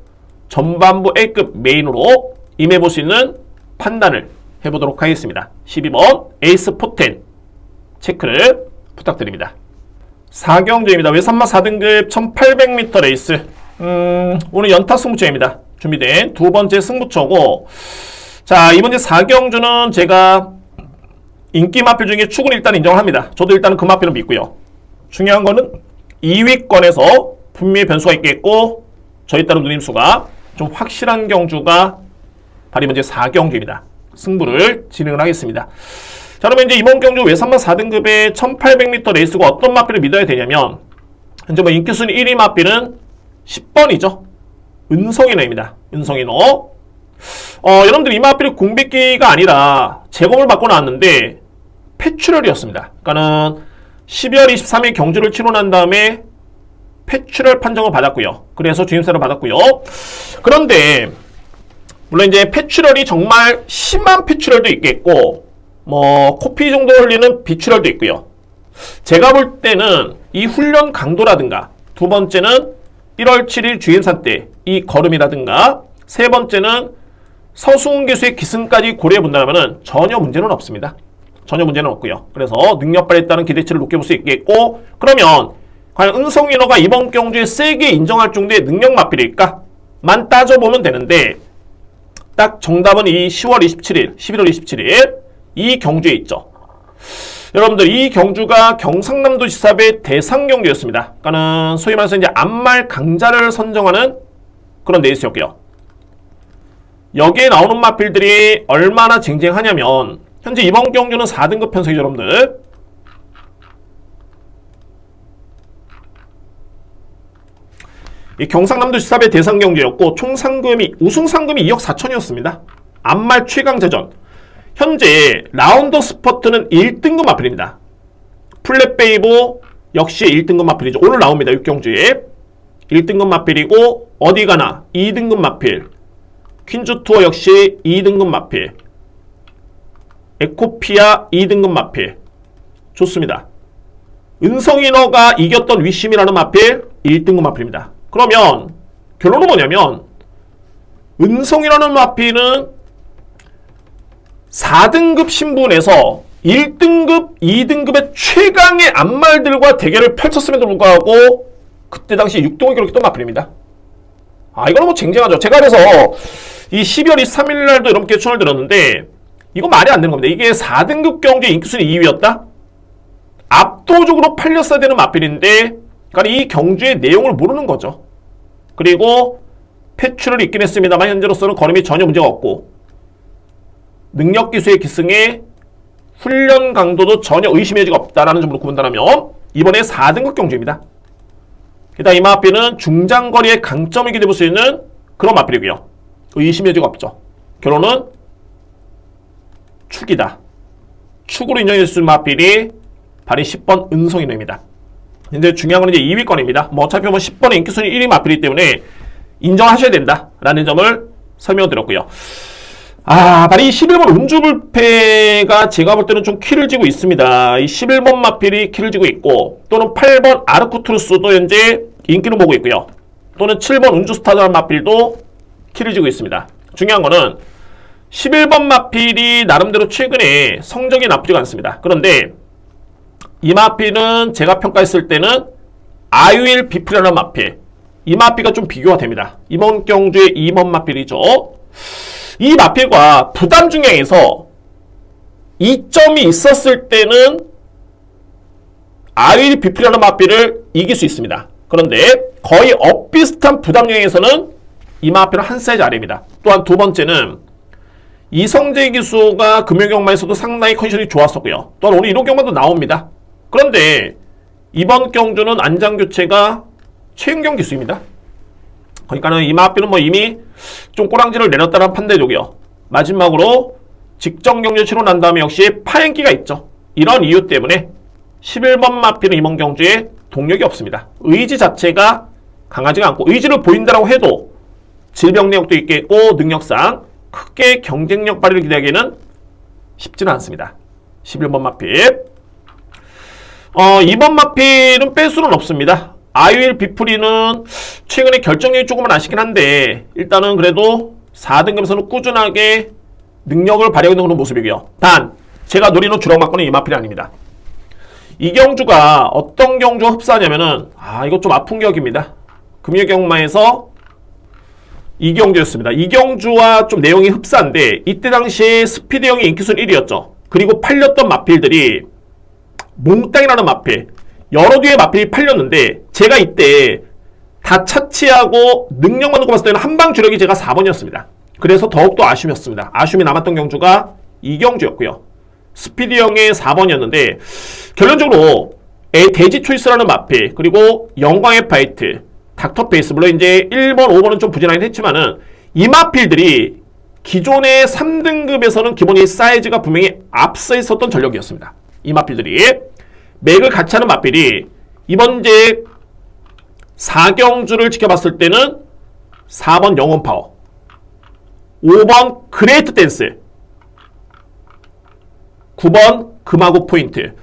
Speaker 1: 전반부 A급 메인으로 임해볼 수 있는 판단을 해보도록 하겠습니다. 12번 에이스 포텐 체크를 부탁드립니다. 4경주입니다. 외산마 4등급 1800m 레이스. 오늘 연타 승부처입니다. 준비된 두 번째 승부처고, 자, 이번 4경주는 제가 인기 마필 중에 축은 일단 인정을 합니다. 저도 일단은 그 마필은 믿고요. 중요한 거는 2위권에서 분명히 변수가 있겠고, 저희 따른 누님수가 좀 확실한 경주가 바로 이번 4경주입니다. 승부를 진행을 하겠습니다. 자, 그러면 이제 이번 경주 외산마 4등급의 1800m 레이스가 어떤 마필을 믿어야 되냐면, 현재 뭐 인기순위 1위 마필은 10번이죠. 은성인어입니다. 은성인어. 여러분들 이 마필이 공백기가 아니라 제공을 받고 나왔는데 폐출혈이었습니다. 그러니까는 12월 23일 경주를 치르고 난 다음에 폐출혈 판정을 받았고요. 그래서 주임사를 받았고요. 그런데 물론 이제 폐출혈이 정말 심한 폐출혈도 있겠고, 뭐 코피 정도 흘리는 비출혈도 있고요. 제가 볼 때는 이 훈련 강도라든가, 두 번째는 1월 7일 주임사 때 이 걸음이라든가, 세 번째는 서승훈 교수의 기승까지 고려해 본다면 전혀 문제는 없습니다. 전혀 문제는 없고요. 그래서 능력 발휘에 따른 기대치를 높게 볼 수 있겠고, 그러면 과연 은성인어가 이번 경주에 세게 인정할 정도의 능력 마필일까? 만 따져보면 되는데, 딱 정답은 이 10월 27일, 11월 27일 이 경주에 있죠. 여러분들 이 경주가 경상남도 지사배 대상 경주였습니다. 그러니까는 소위 말해서 이제 암말 강자를 선정하는 그런 레이스였고요. 여기에 나오는 마필들이 얼마나 쟁쟁하냐면, 현재 이번 경주는 4등급 편성이죠, 여러분들. 이 경상남도 지사배 대상 경주였고, 총 상금이, 우승 상금이 2억 4천이었습니다. 암말 최강자전. 현재 라운더 스퍼트는 1등급 마필입니다. 플랫베이브 역시 1등급 마필이죠. 오늘 나옵니다. 6경주에 1등급 마필이고, 어디 가나 2등급 마필, 퀸즈투어 역시 2등급 마필, 에코피아 2등급 마필. 좋습니다. 은성인어가 이겼던 위심이라는 마필 1등급 마필입니다. 그러면 결론은 뭐냐면, 은성이라는 마필은 4등급 신분에서 1등급, 2등급의 최강의 암말들과 대결을 펼쳤음에도 불구하고 그때 당시 6등을 기록했던 마필입니다. 이거는 뭐 쟁쟁하죠. 제가 그래서 이 12월 23일 날도 이렇게 추천을 드렸는데, 이거 말이 안 되는 겁니다. 이게 4등급 경주에 인기순위 2위였다? 압도적으로 팔렸어야 되는 마필인데, 그러니까 이 경주의 내용을 모르는 거죠. 그리고 폐출을 있긴 했습니다만 현재로서는 걸음이 전혀 문제가 없고, 능력 기수의 기승에 훈련 강도도 전혀 의심의 여지가 없다라는 점으로 구분한다면 이번에 4등급 경주입니다. 게다가 이 마필은 중장거리의 강점을 기대볼 수 있는 그런 마필이고요. 의심의 여지가 없죠. 결론은 축이다. 축으로 인정해 줄 수 있는 마필이 바로 10번 은성인어입니다. 근데 중요한 건 이제 2위권입니다. 뭐 어차피 10번의 인기순위 1위 마필이기 때문에 인정하셔야 된다라는 점을 설명드렸고요. 바로 이 11번 운주불패가 제가 볼 때는 좀 키를 쥐고 있습니다. 이 11번 마필이 키를 쥐고 있고, 또는 8번 아르쿠투르스도 현재 인기를 보고 있고요. 또는 7번 운주스타전 마필도 키를 쥐고 있습니다. 중요한 거는 11번 마필이 나름대로 최근에 성적이 나쁘지가 않습니다. 그런데 이 마필은 제가 평가했을 때는 아유일 비프라는 마필, 이 마필과 좀 비교가 됩니다. 이번 경주의 2번 마필이죠. 이 마필과 부담 중량에서 이점이 있었을 때는 아유일 비프라는 마필을 이길 수 있습니다. 그런데 거의 엇비슷한 부담 중량에서는 이 마필은 한 사이즈 아래입니다. 또한 두 번째는 이성재 기수가 금요경마에서도 상당히 컨디션이 좋았었고요. 또한 오늘 1호 경마도 나옵니다. 그런데 이번 경주는 안장교체가 최은경 기수입니다. 그러니까는 이 마필은 뭐 이미 좀 꼬랑지를 내렸다는 판단이고요. 마지막으로 직전 경주 치르고 난 다음에 역시 파행기가 있죠. 이런 이유 때문에 11번 마필은 이번 경주에 동력이 없습니다. 의지 자체가 강하지가 않고, 의지를 보인다라고 해도 질병 내역도 있겠고 능력상 크게 경쟁력 발휘를 기대하기에는 쉽지는 않습니다. 11번 마필. 2번 마필은 뺄 수는 없습니다. 아이윌 비프리는 최근에 결정력이 조금은 아쉽긴 한데 일단은 그래도 4등급에서는 꾸준하게 능력을 발휘하고 있는 그런 모습이고요. 단 제가 노리는 주력 막고는 이 마필이 아닙니다. 이 경주가 어떤 경주가 흡사하냐면은 이거 좀 아픈 격입니다. 금융경마에서 이 경주였습니다. 이 경주와 좀 내용이 흡사한데 이때 당시에 스피드형이 인기순 1위였죠. 그리고 팔렸던 마필들이 몽땅이라는 마필, 여러 뒤의 마필이 팔렸는데 제가 이때 다 차치하고 능력만 놓고 봤을 때는 한방 주력이 제가 4번이었습니다. 그래서 더욱더 아쉬움이었습니다. 아쉬움이 남았던 경주가 이 경주였고요. 스피드형의 4번이었는데 결론적으로 돼지 초이스라는 마필, 그리고 영광의 파이트, 닥터페이스, 물론 이제 1번, 5번은 좀 부진하긴 했지만은 이 마필들이 기존의 3등급에서는 기본적인 사이즈가 분명히 앞서 있었던 전력이었습니다. 이 마필들이 맥을 같이 하는 마필이 이번 이제 4경주를 지켜봤을 때는 4번 영혼파워, 5번 그레이트 댄스, 9번 금하고 포인트.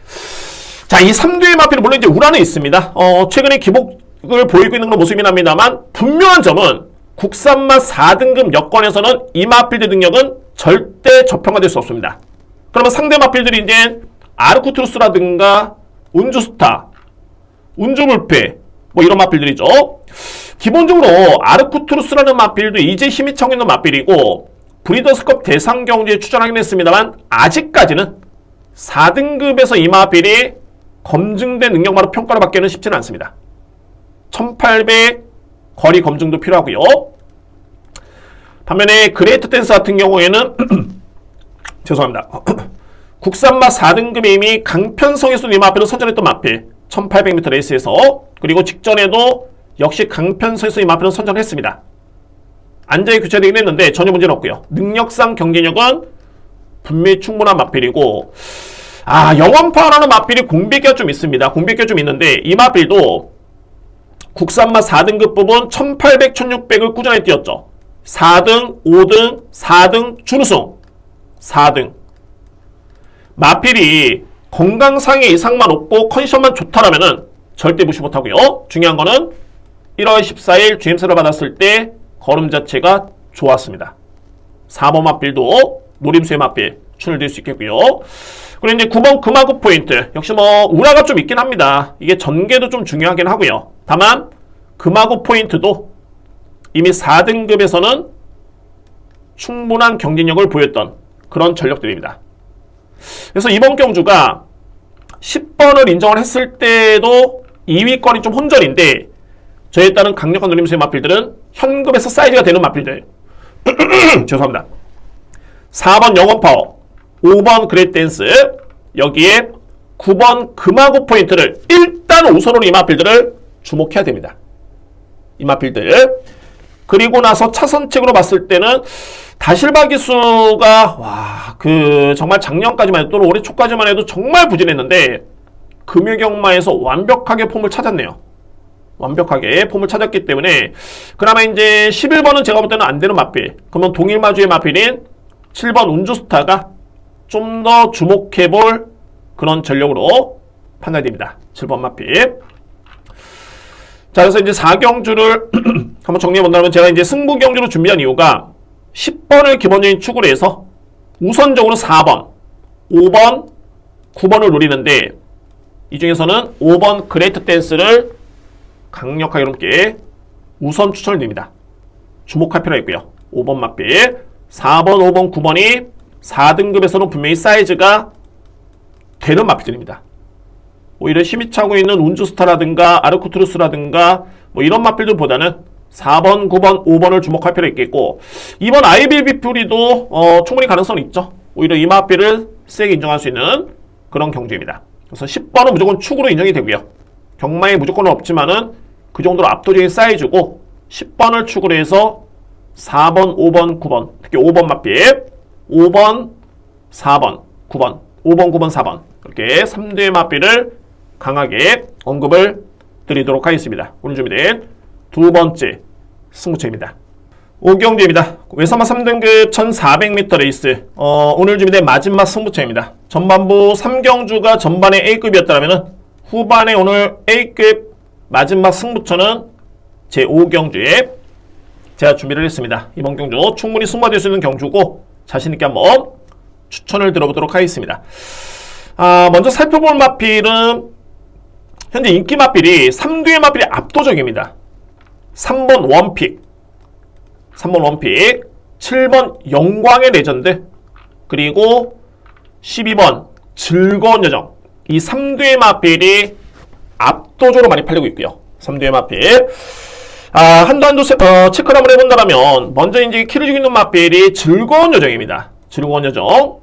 Speaker 1: 자, 이 3두의 마필은 물론 이제 우라는 있습니다. 최근에 기복을 보이고 있는 그런 모습이긴 합니다만 분명한 점은 국산맛 4등급 여건에서는 이 마필들 능력은 절대 저평가될 수 없습니다. 그러면 상대 마필들이 이제 아르쿠트루스라든가 운주스타, 운주불패 뭐 이런 마필들이죠. 기본적으로 아르쿠트루스라는 마필도 이제 힘이 차고 있는 마필이고 브리더스컵 대상 경주에 출전하긴 했습니다만 아직까지는 4등급에서 이 마필이 검증된 능력만으로 평가를 받기는 쉽지는 않습니다. 1800 거리 검증도 필요하고요. 반면에 그레이트 댄스 같은 경우에는 죄송합니다. 국산맛 4등급에 이미 강편성에서 이 마필을 선전했던 마필 1800m 레이스에서, 그리고 직전에도 역시 강편성에서 이 마필은 선전했습니다. 안전이 교체되긴 했는데 전혀 문제는 없고요. 능력상 경쟁력은 분명히 충분한 마필이고, 영원파라는 마필이 공백기가 좀 있습니다. 공백기가 좀 있는데 이 마필도 국산맛 4등급 부분 1800, 1600을 꾸준히 뛰었죠. 4등, 5등, 4등 준우승, 4등. 마필이 건강상의 이상만 없고 컨디션만 좋다라면은 절대 무시 못하고요. 중요한 거는 1월 14일 GMC를 받았을 때 걸음 자체가 좋았습니다. 4번 마필도 노림수의 마필 출을 수 있겠고요. 그리고 이제 9번 금하고 포인트 역시 뭐 우라가 좀 있긴 합니다. 이게 전개도 좀 중요하긴 하고요. 다만 금하고 포인트도 이미 4등급에서는 충분한 경쟁력을 보였던 그런 전력들입니다. 그래서 이번 경주가 10번을 인정을 했을 때도 2위권이 좀 혼전인데 저에 따른 강력한 노림수의 마필들은 현급에서 사이즈가 되는 마필들 죄송합니다. 4번 영원파워, 5번 그레이트 댄스, 여기에 9번 금하고 포인트를 일단 우선으로 이 마필들을 주목해야 됩니다. 이 마필들. 그리고 나서 차선책으로 봤을 때는 다실바 기수가 정말 작년까지만 해도 또는 올해 초까지만 해도 정말 부진했는데 금유경마에서 완벽하게 폼을 찾았네요. 완벽하게 폼을 찾았기 때문에 그나마 이제 11번은 제가 볼 때는 안 되는 마필. 그러면 동일마주의 마필인 7번 운주스타가 좀 더 주목해볼 그런 전력으로 판단이 됩니다. 7번 마필. 자, 그래서 이제 4경주를 한번 정리해본다면 제가 이제 승부 경주로 준비한 이유가 10번을 기본적인 축으로 해서 우선적으로 4번, 5번, 9번을 노리는데 이 중에서는 5번 그레이트 댄스를 강력하게 여러분께 우선 추천을 드립니다. 주목할 필요가 있고요. 5번 마필, 4번, 5번, 9번이 4등급에서는 분명히 사이즈가 되는 마필들입니다. 오히려 힘이 차고 있는 운주스타라든가 아르쿠트루스라든가 뭐 이런 마필들보다는 4번, 9번, 5번을 주목할 필요가 있겠고, 2번 아이빌 비프리도 충분히 가능성이 있죠. 오히려 이 마필을 세게 인정할 수 있는 그런 경주입니다. 그래서 10번은 무조건 축으로 인정이 되고요. 경마에 무조건은 없지만은 그 정도로 압도적인 사이즈고 10번을 축으로 해서 4번, 5번, 9번, 특히 5번 마필, 5번, 4번, 9번, 5번, 9번, 4번 이렇게 3대의 마필을 강하게 언급을 드리도록 하겠습니다. 오늘 준비된 두 번째 승부처입니다. 오경주입니다. 외삼마 3등급 1400m 레이스. 오늘 준비된 마지막 승부처입니다. 전반부 3경주가 전반에 A급이었다면 후반에 오늘 A급 마지막 승부처는 제5경주에 제가 준비를 했습니다. 이번 경주 충분히 승부될 수 있는 경주고 자신있게 한번 추천을 들어보도록 하겠습니다. 먼저 살펴볼 마필은 현재 인기 마필이 3두의 마필이 압도적입니다. 3번 원픽, 7번 영광의 레전드, 그리고 12번 즐거운 여정. 이 3두의 마필이 압도적으로 많이 팔리고 있고요. 3두의 마필. 한도 체크를 한번 해본다면 먼저 이제 키를 주고 있는 마필이 즐거운 여정입니다. 즐거운 여정.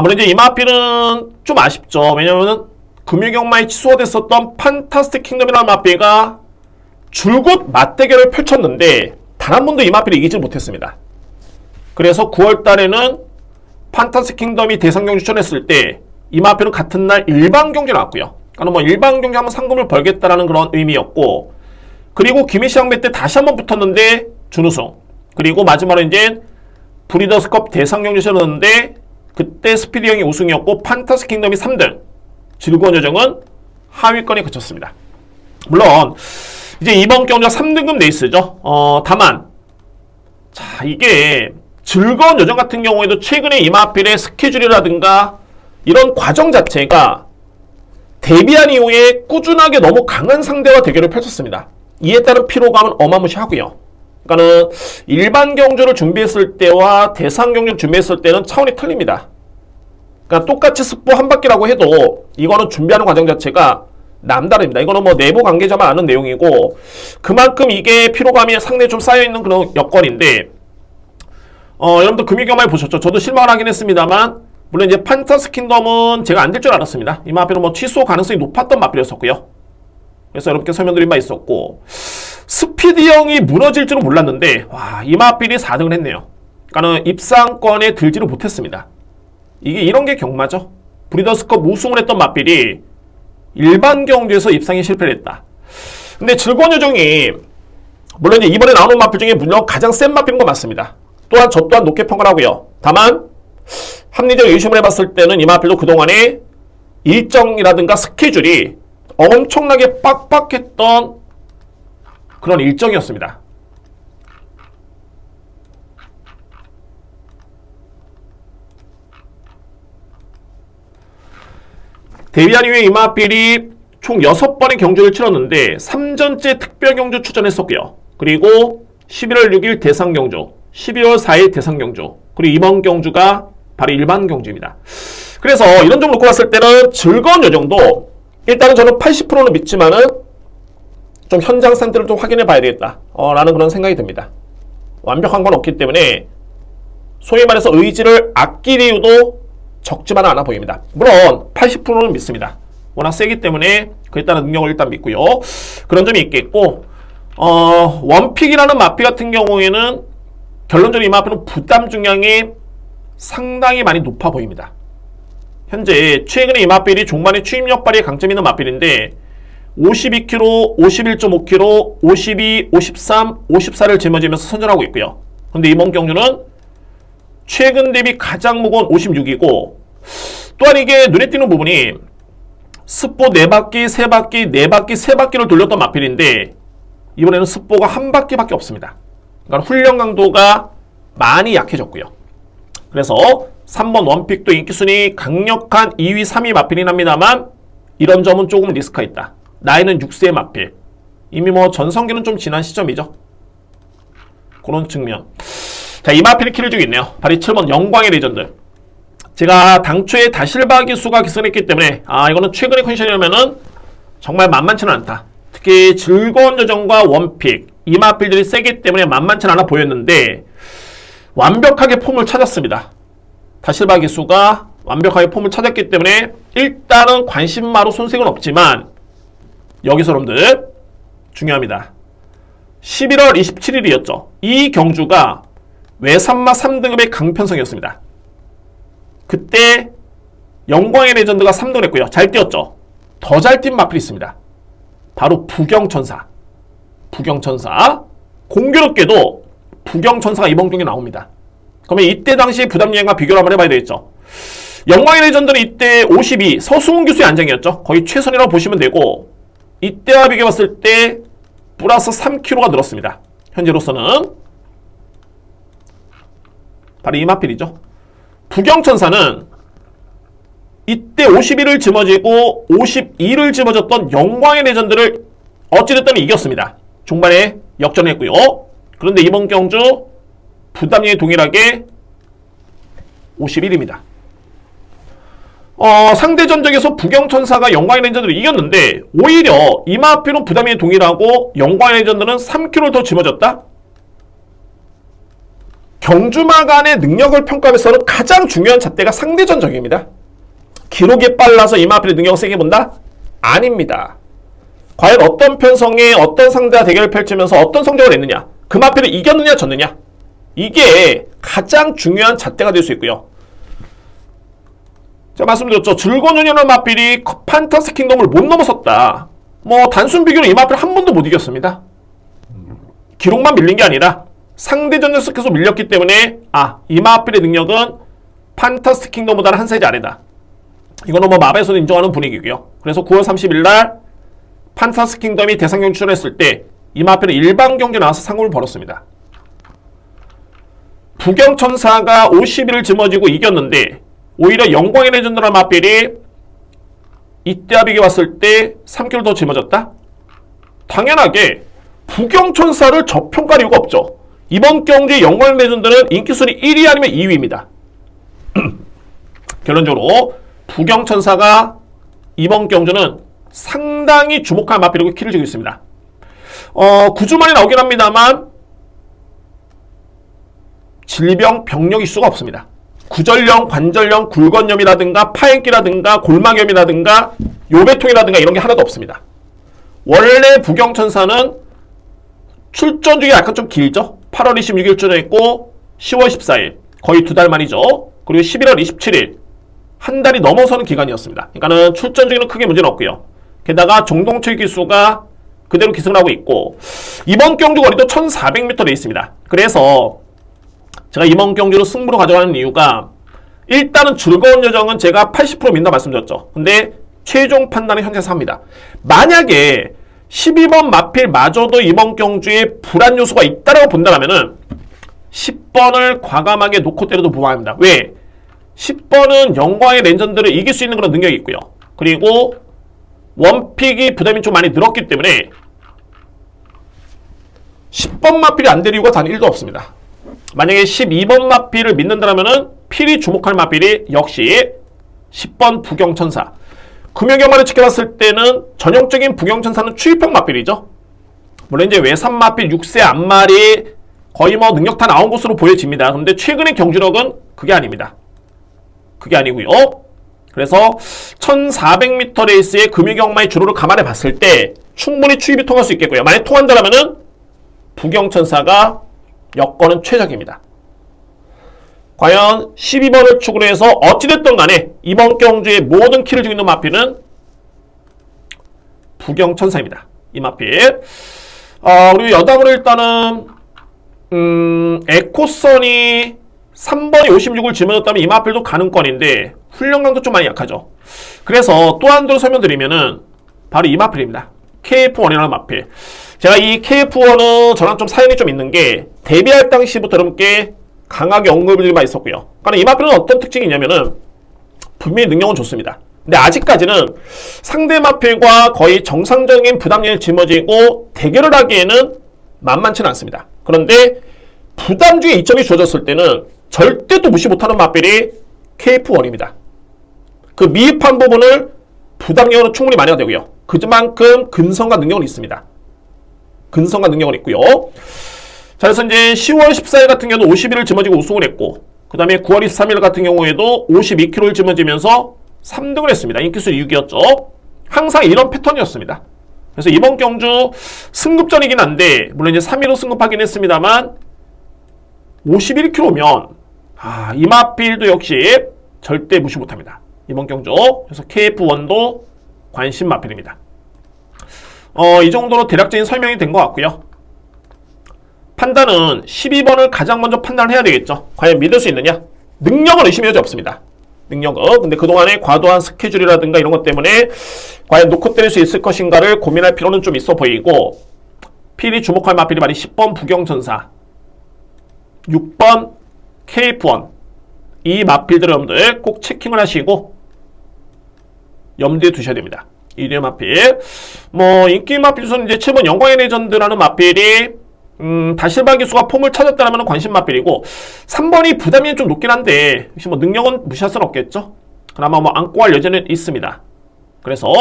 Speaker 1: 물론 이제 이 마필은 좀 아쉽죠. 왜냐면은 금요경마에 취소가 됐었던 판타스틱 킹덤이라는 마필가 줄곧 맞대결을 펼쳤는데 단 한 번도 이 마필을 이기지 못했습니다. 그래서 9월달에는 판타스틱 킹덤이 대상경주 추천했을 때 이 마필은 같은 날 일반 경주 나왔고요. 그러니까 뭐 일반 경주 한번 상금을 벌겠다라는 그런 의미였고, 그리고 김희시 항배 때 다시 한번 붙었는데 준우승, 그리고 마지막으로 이제 브리더스컵 대상경주 치렀는데 그때 스피드 형이 우승이었고 판타스틱 킹덤이 3등, 즐거운 여정은 하위권에 그쳤습니다. 물론 이제 이번 경주가 3등급 레이스죠. 다만 이게 즐거운 여정 같은 경우에도 최근에 이마필의 스케줄이라든가 이런 과정 자체가 데뷔한 이후에 꾸준하게 너무 강한 상대와 대결을 펼쳤습니다. 이에 따른 피로감은 어마무시하고요. 그러니까는 일반 경주를 준비했을 때와 대상 경주를 준비했을 때는 차원이 틀립니다. 그러니까 똑같이 스포 한 바퀴라고 해도 이거는 준비하는 과정 자체가 남다릅니다. 이거는 뭐 내부 관계자만 아는 내용이고, 그만큼 이게 피로감이 상당히 좀 쌓여있는 그런 여건인데, 여러분들 금요경마에 보셨죠? 저도 실망을 하긴 했습니다만, 물론 이제 판타스틱 킹덤은 제가 안 될 줄 알았습니다. 이 마필은 뭐 취소 가능성이 높았던 마필이었었고요. 그래서 여러분께 설명드린 바 있었고, 스피드 형이 무너질 줄은 몰랐는데, 이 마필이 4등을 했네요. 그러니까는 입상권에 들지를 못했습니다. 이게 이런 게 경마죠. 브리더스컵 우승을 했던 마필이 일반 경주에서 입상에 실패를 했다. 근데 즐거운 여정이 물론 이제 이번에 나오는 마필 중에 물론 가장 센 마필인 건 맞습니다. 또한 저 또한 높게 평가를 하고요. 다만 합리적 의심을 해봤을 때는 이 마필도 그동안에 일정이라든가 스케줄이 엄청나게 빡빡했던 그런 일정이었습니다. 데뷔한 이후에 이 마필이 총 6번의 경주를 치렀는데 3전째 특별경주 출전했었고요. 그리고 11월 6일 대상경주, 12월 4일 대상경주, 그리고 이번 경주가 바로 일반 경주입니다. 그래서 이런 점 놓고 봤을 때는 즐거운 여정도 일단은 저는 80%는 믿지만은 좀 현장 상태를 좀 확인해 봐야 되겠다 라는 그런 생각이 듭니다. 완벽한 건 없기 때문에 소위 말해서 의지를 아낄 이유도 적지만은 않아 보입니다. 물론 80%는 믿습니다. 워낙 세기 때문에 그에 따른 능력을 일단 믿고요. 그런 점이 있겠고, 원픽이라는 마필 같은 경우에는 결론적으로 이 마필은 부담 중량이 상당히 많이 높아 보입니다. 현재 최근에 이 마필이 종반의 추임력 발휘에 강점이 있는 마필인데 52kg, 51.5kg, 52, 53, 54를 짊어지면서 선전하고 있고요. 그런데 이번 경주는 최근 대비 가장 무거운 56이고, 또한 이게 눈에 띄는 부분이 스포 4바퀴, 3바퀴, 4바퀴, 3바퀴를 돌렸던 마필인데 이번에는 스포가 한 바퀴밖에 없습니다. 그러니까 훈련 강도가 많이 약해졌고요. 그래서 3번 원픽도 인기순위 강력한 2위, 3위 마필이긴 합니다만 이런 점은 조금 리스크가 있다. 나이는 6세의 마필. 이미 뭐 전성기는 좀 지난 시점이죠. 그런 측면. 자, 이 마필이 키를 주고 있네요. 바로 7번 영광의 레전드. 제가 당초에 다실바 기수가 기승했기 때문에 이거는 최근의 컨디션이라면은 정말 만만치는 않다. 특히 즐거운 여정과 원픽 이 마필들이 세기 때문에 만만치는 않아 보였는데 완벽하게 폼을 찾았습니다. 다실바 기수가 완벽하게 폼을 찾았기 때문에 일단은 관심마로 손색은 없지만 여기서 여러분들 중요합니다. 11월 27일이었죠. 이 경주가 외삼마 3등급의 강편성이었습니다. 그때 영광의 레전드가 3등을 했고요. 잘 뛰었죠. 더 잘 뛴 마필이 있습니다. 바로 부경천사. 공교롭게도 부경천사가 이번 경기에 나옵니다. 그러면 이때 당시 부담유행과 비교를 한번 해봐야 되겠죠. 영광의 레전드는 이때 52 서수훈 교수의 안정이었죠. 거의 최선이라고 보시면 되고 이때와 비교해봤을 때 플러스 3kg가 늘었습니다. 현재로서는 바로 이마필이죠. 부경천사는 이때 51을 짊어지고 52를 짊어졌던 영광의 레전드를 어찌됐든 이겼습니다. 중반에 역전했고요. 그런데 이번 경주 부담량이 동일하게 51입니다. 상대 전적에서 부경천사가 영광의 레전드를 이겼는데 오히려 이마필은 부담이 동일하고 영광의 레전드는 3kg를 더 짊어졌다? 경주마간의 능력을 평가하면서는 가장 중요한 잣대가 상대 전적입니다. 기록이 빨라서 이마필의 능력을 세게 본다? 아닙니다. 과연 어떤 편성에 어떤 상대와 대결을 펼치면서 어떤 성적을 냈느냐, 그 마필을 이겼느냐 졌느냐, 이게 가장 중요한 잣대가 될 수 있고요. 제가 말씀드렸죠. 즐거운 연연한 마필이 판타스 킹덤을 못 넘어섰다. 단순 비교로 이 마필 한 번도 못 이겼습니다. 기록만 밀린 게 아니라 상대 전적에서 계속 밀렸기 때문에 이 마필의 능력은 판타스 킹덤보다는 한 세지 아래다. 이거는 마법에서도 인정하는 분위기고요. 그래서 9월 30일 날 판타스 킹덤이 대상 경출을 했을 때 이 마필은 일반 경기에 나와서 상금을 벌었습니다. 부경천사가 51을 짊어지고 이겼는데 오히려 영광의 레전드라는 마필이 이때와 비교해봤을 때 3kg 더 짊어졌다? 당연하게 부경천사를 저평가할 이유가 없죠. 이번 경주의 영광의 레전드는 인기순위 1위 아니면 2위입니다. 결론적으로 부경천사가 이번 경주는 상당히 주목할 마필이고 키를 쥐고 있습니다. 9주 만에 나오긴 합니다만 질병, 병력 이슈가 없습니다. 구절염, 관절염, 굴건염이라든가 파행기라든가 골막염이라든가 요배통이라든가 이런 게 하나도 없습니다. 원래 부경천사는 출전 중에 약간 좀 길죠. 8월 26일 출전했고 10월 14일 거의 2달 만이죠. 그리고 11월 27일 한 달이 넘어서는 기간이었습니다. 그러니까는 출전 중에는 크게 문제는 없고요. 게다가 정동철 기수가 그대로 기승을 하고 있고 이번 경주 거리도 1400m 돼 있습니다. 그래서 제가 이번 경주로 승부로 가져가는 이유가 일단은 즐거운 여정은 제가 80% 민다 말씀드렸죠. 근데 최종 판단은 현재 4입니다. 만약에 12번 마필마저도 이번 경주에 불안 요소가 있다라고 본다면은 10번을 과감하게 놓고 때려도 무방합니다. 왜? 10번은 영광의 레전드를 이길 수 있는 그런 능력이 있고요. 그리고 원픽이 부담이 좀 많이 늘었기 때문에 10번 마필이 안 될 이유가 단 1도 없습니다. 만약에 12번 마필을 믿는다면은 필히 주목할 마필이 역시 10번 부경천사. 금요경마를 지켜봤을 때는 전형적인 부경천사는 추입형 마필이죠. 물론 이제 외산 마필 6세 앞말이 거의 능력 다 나온 것으로 보여집니다. 그런데 최근의 경주력은 그게 아닙니다. 그게 아니고요. 그래서 1400m 레이스의 금요경마의 주로를 감안해 봤을 때 충분히 추입이 통할 수 있겠고요. 만약 통한다면은 부경천사가 여건은 최적입니다. 과연 12번을 축으로 해서 어찌됐든 간에 이번 경주의 모든 키를 쥐고 있는 마필은 부경천사입니다. 이 마필. 그리고 여담으로 일단은 에코선이 3번이 56을 짊어졌다면 이 마필도 가능권인데 훈련강도 좀 많이 약하죠. 그래서 또 한 번 설명드리면은 바로 이 마필입니다. KF1이라는 마필. 제가 이 KF1은 저랑 좀 사연이 좀 있는 게 데뷔할 당시부터 여러분께 강하게 언급을 많이 있었고요. 그러니까 이 마필은 어떤 특징이 있냐면은 분명히 능력은 좋습니다. 근데 아직까지는 상대 마필과 거의 정상적인 부담량을 짊어지고 대결을 하기에는 만만치는 않습니다. 그런데 부담 중에 이점이 주어졌을 때는 절대 또 무시 못하는 마필이 KF1입니다. 그 미흡한 부분을 부담력으로 충분히 만회가 되고요. 그만큼 근성과 능력은 있습니다. 근성과 능력은 있고요. 자, 그래서 이제 10월 14일 같은 경우도 51을 짊어지고 우승을 했고, 그 다음에 9월 23일 같은 경우에도 52kg를 짊어지면서 3등을 했습니다. 인기순위 6위였죠. 항상 이런 패턴이었습니다. 그래서 이번 경주 승급전이긴 한데, 물론 이제 3위로 승급하긴 했습니다만, 51kg면, 이마필도 역시 절대 무시 못합니다. 이번 경주. 그래서 KF1도 관심 마필입니다. 이 정도로 대략적인 설명이 된 것 같고요. 판단은 12번을 가장 먼저 판단을 해야 되겠죠. 과연 믿을 수 있느냐? 능력은 의심의 여지 없습니다. 능력은. 근데 그동안의 과도한 스케줄이라든가 이런 것 때문에 과연 놓고 때릴 수 있을 것인가를 고민할 필요는 좀 있어 보이고, 필히 주목할 마필이 말이 10번 부경전사, 6번 KF1, 이 마필들 여러분들 꼭 체킹을 하시고 염두에 두셔야 됩니다. 이류의 마필. 뭐 인기 마필 중에서는 이제 7번 영광의 레전드라는 마필이 다실바 기수가 폼을 찾았다면 관심 마필이고, 3번이 부담이 좀 높긴 한데 역시 뭐 능력은 무시할 수는 없겠죠. 그나마 뭐 안고 할 여지는 있습니다. 그래서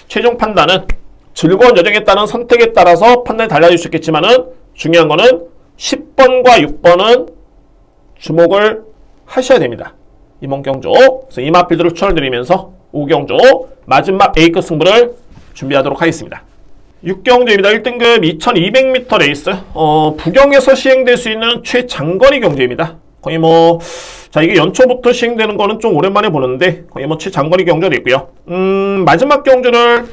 Speaker 1: 최종 판단은 즐거운 여정에 따른 선택에 따라서 판단이 달라질 수 있겠지만은 중요한 거는 10번과 6번은 주목을 하셔야 됩니다. 이번 경주. 그래서 이 마필들을 추천드리면서 5경주 마지막 A급 승부를 준비하도록 하겠습니다. 6경주입니다. 1등급 2200m 레이스. 부경에서 시행될 수 있는 최장거리 경주입니다. 거의 뭐, 자, 이게 연초부터 시행되는 거는 좀 오랜만에 보는데, 거의 뭐 최장거리 경주가 되고요. 마지막 경주를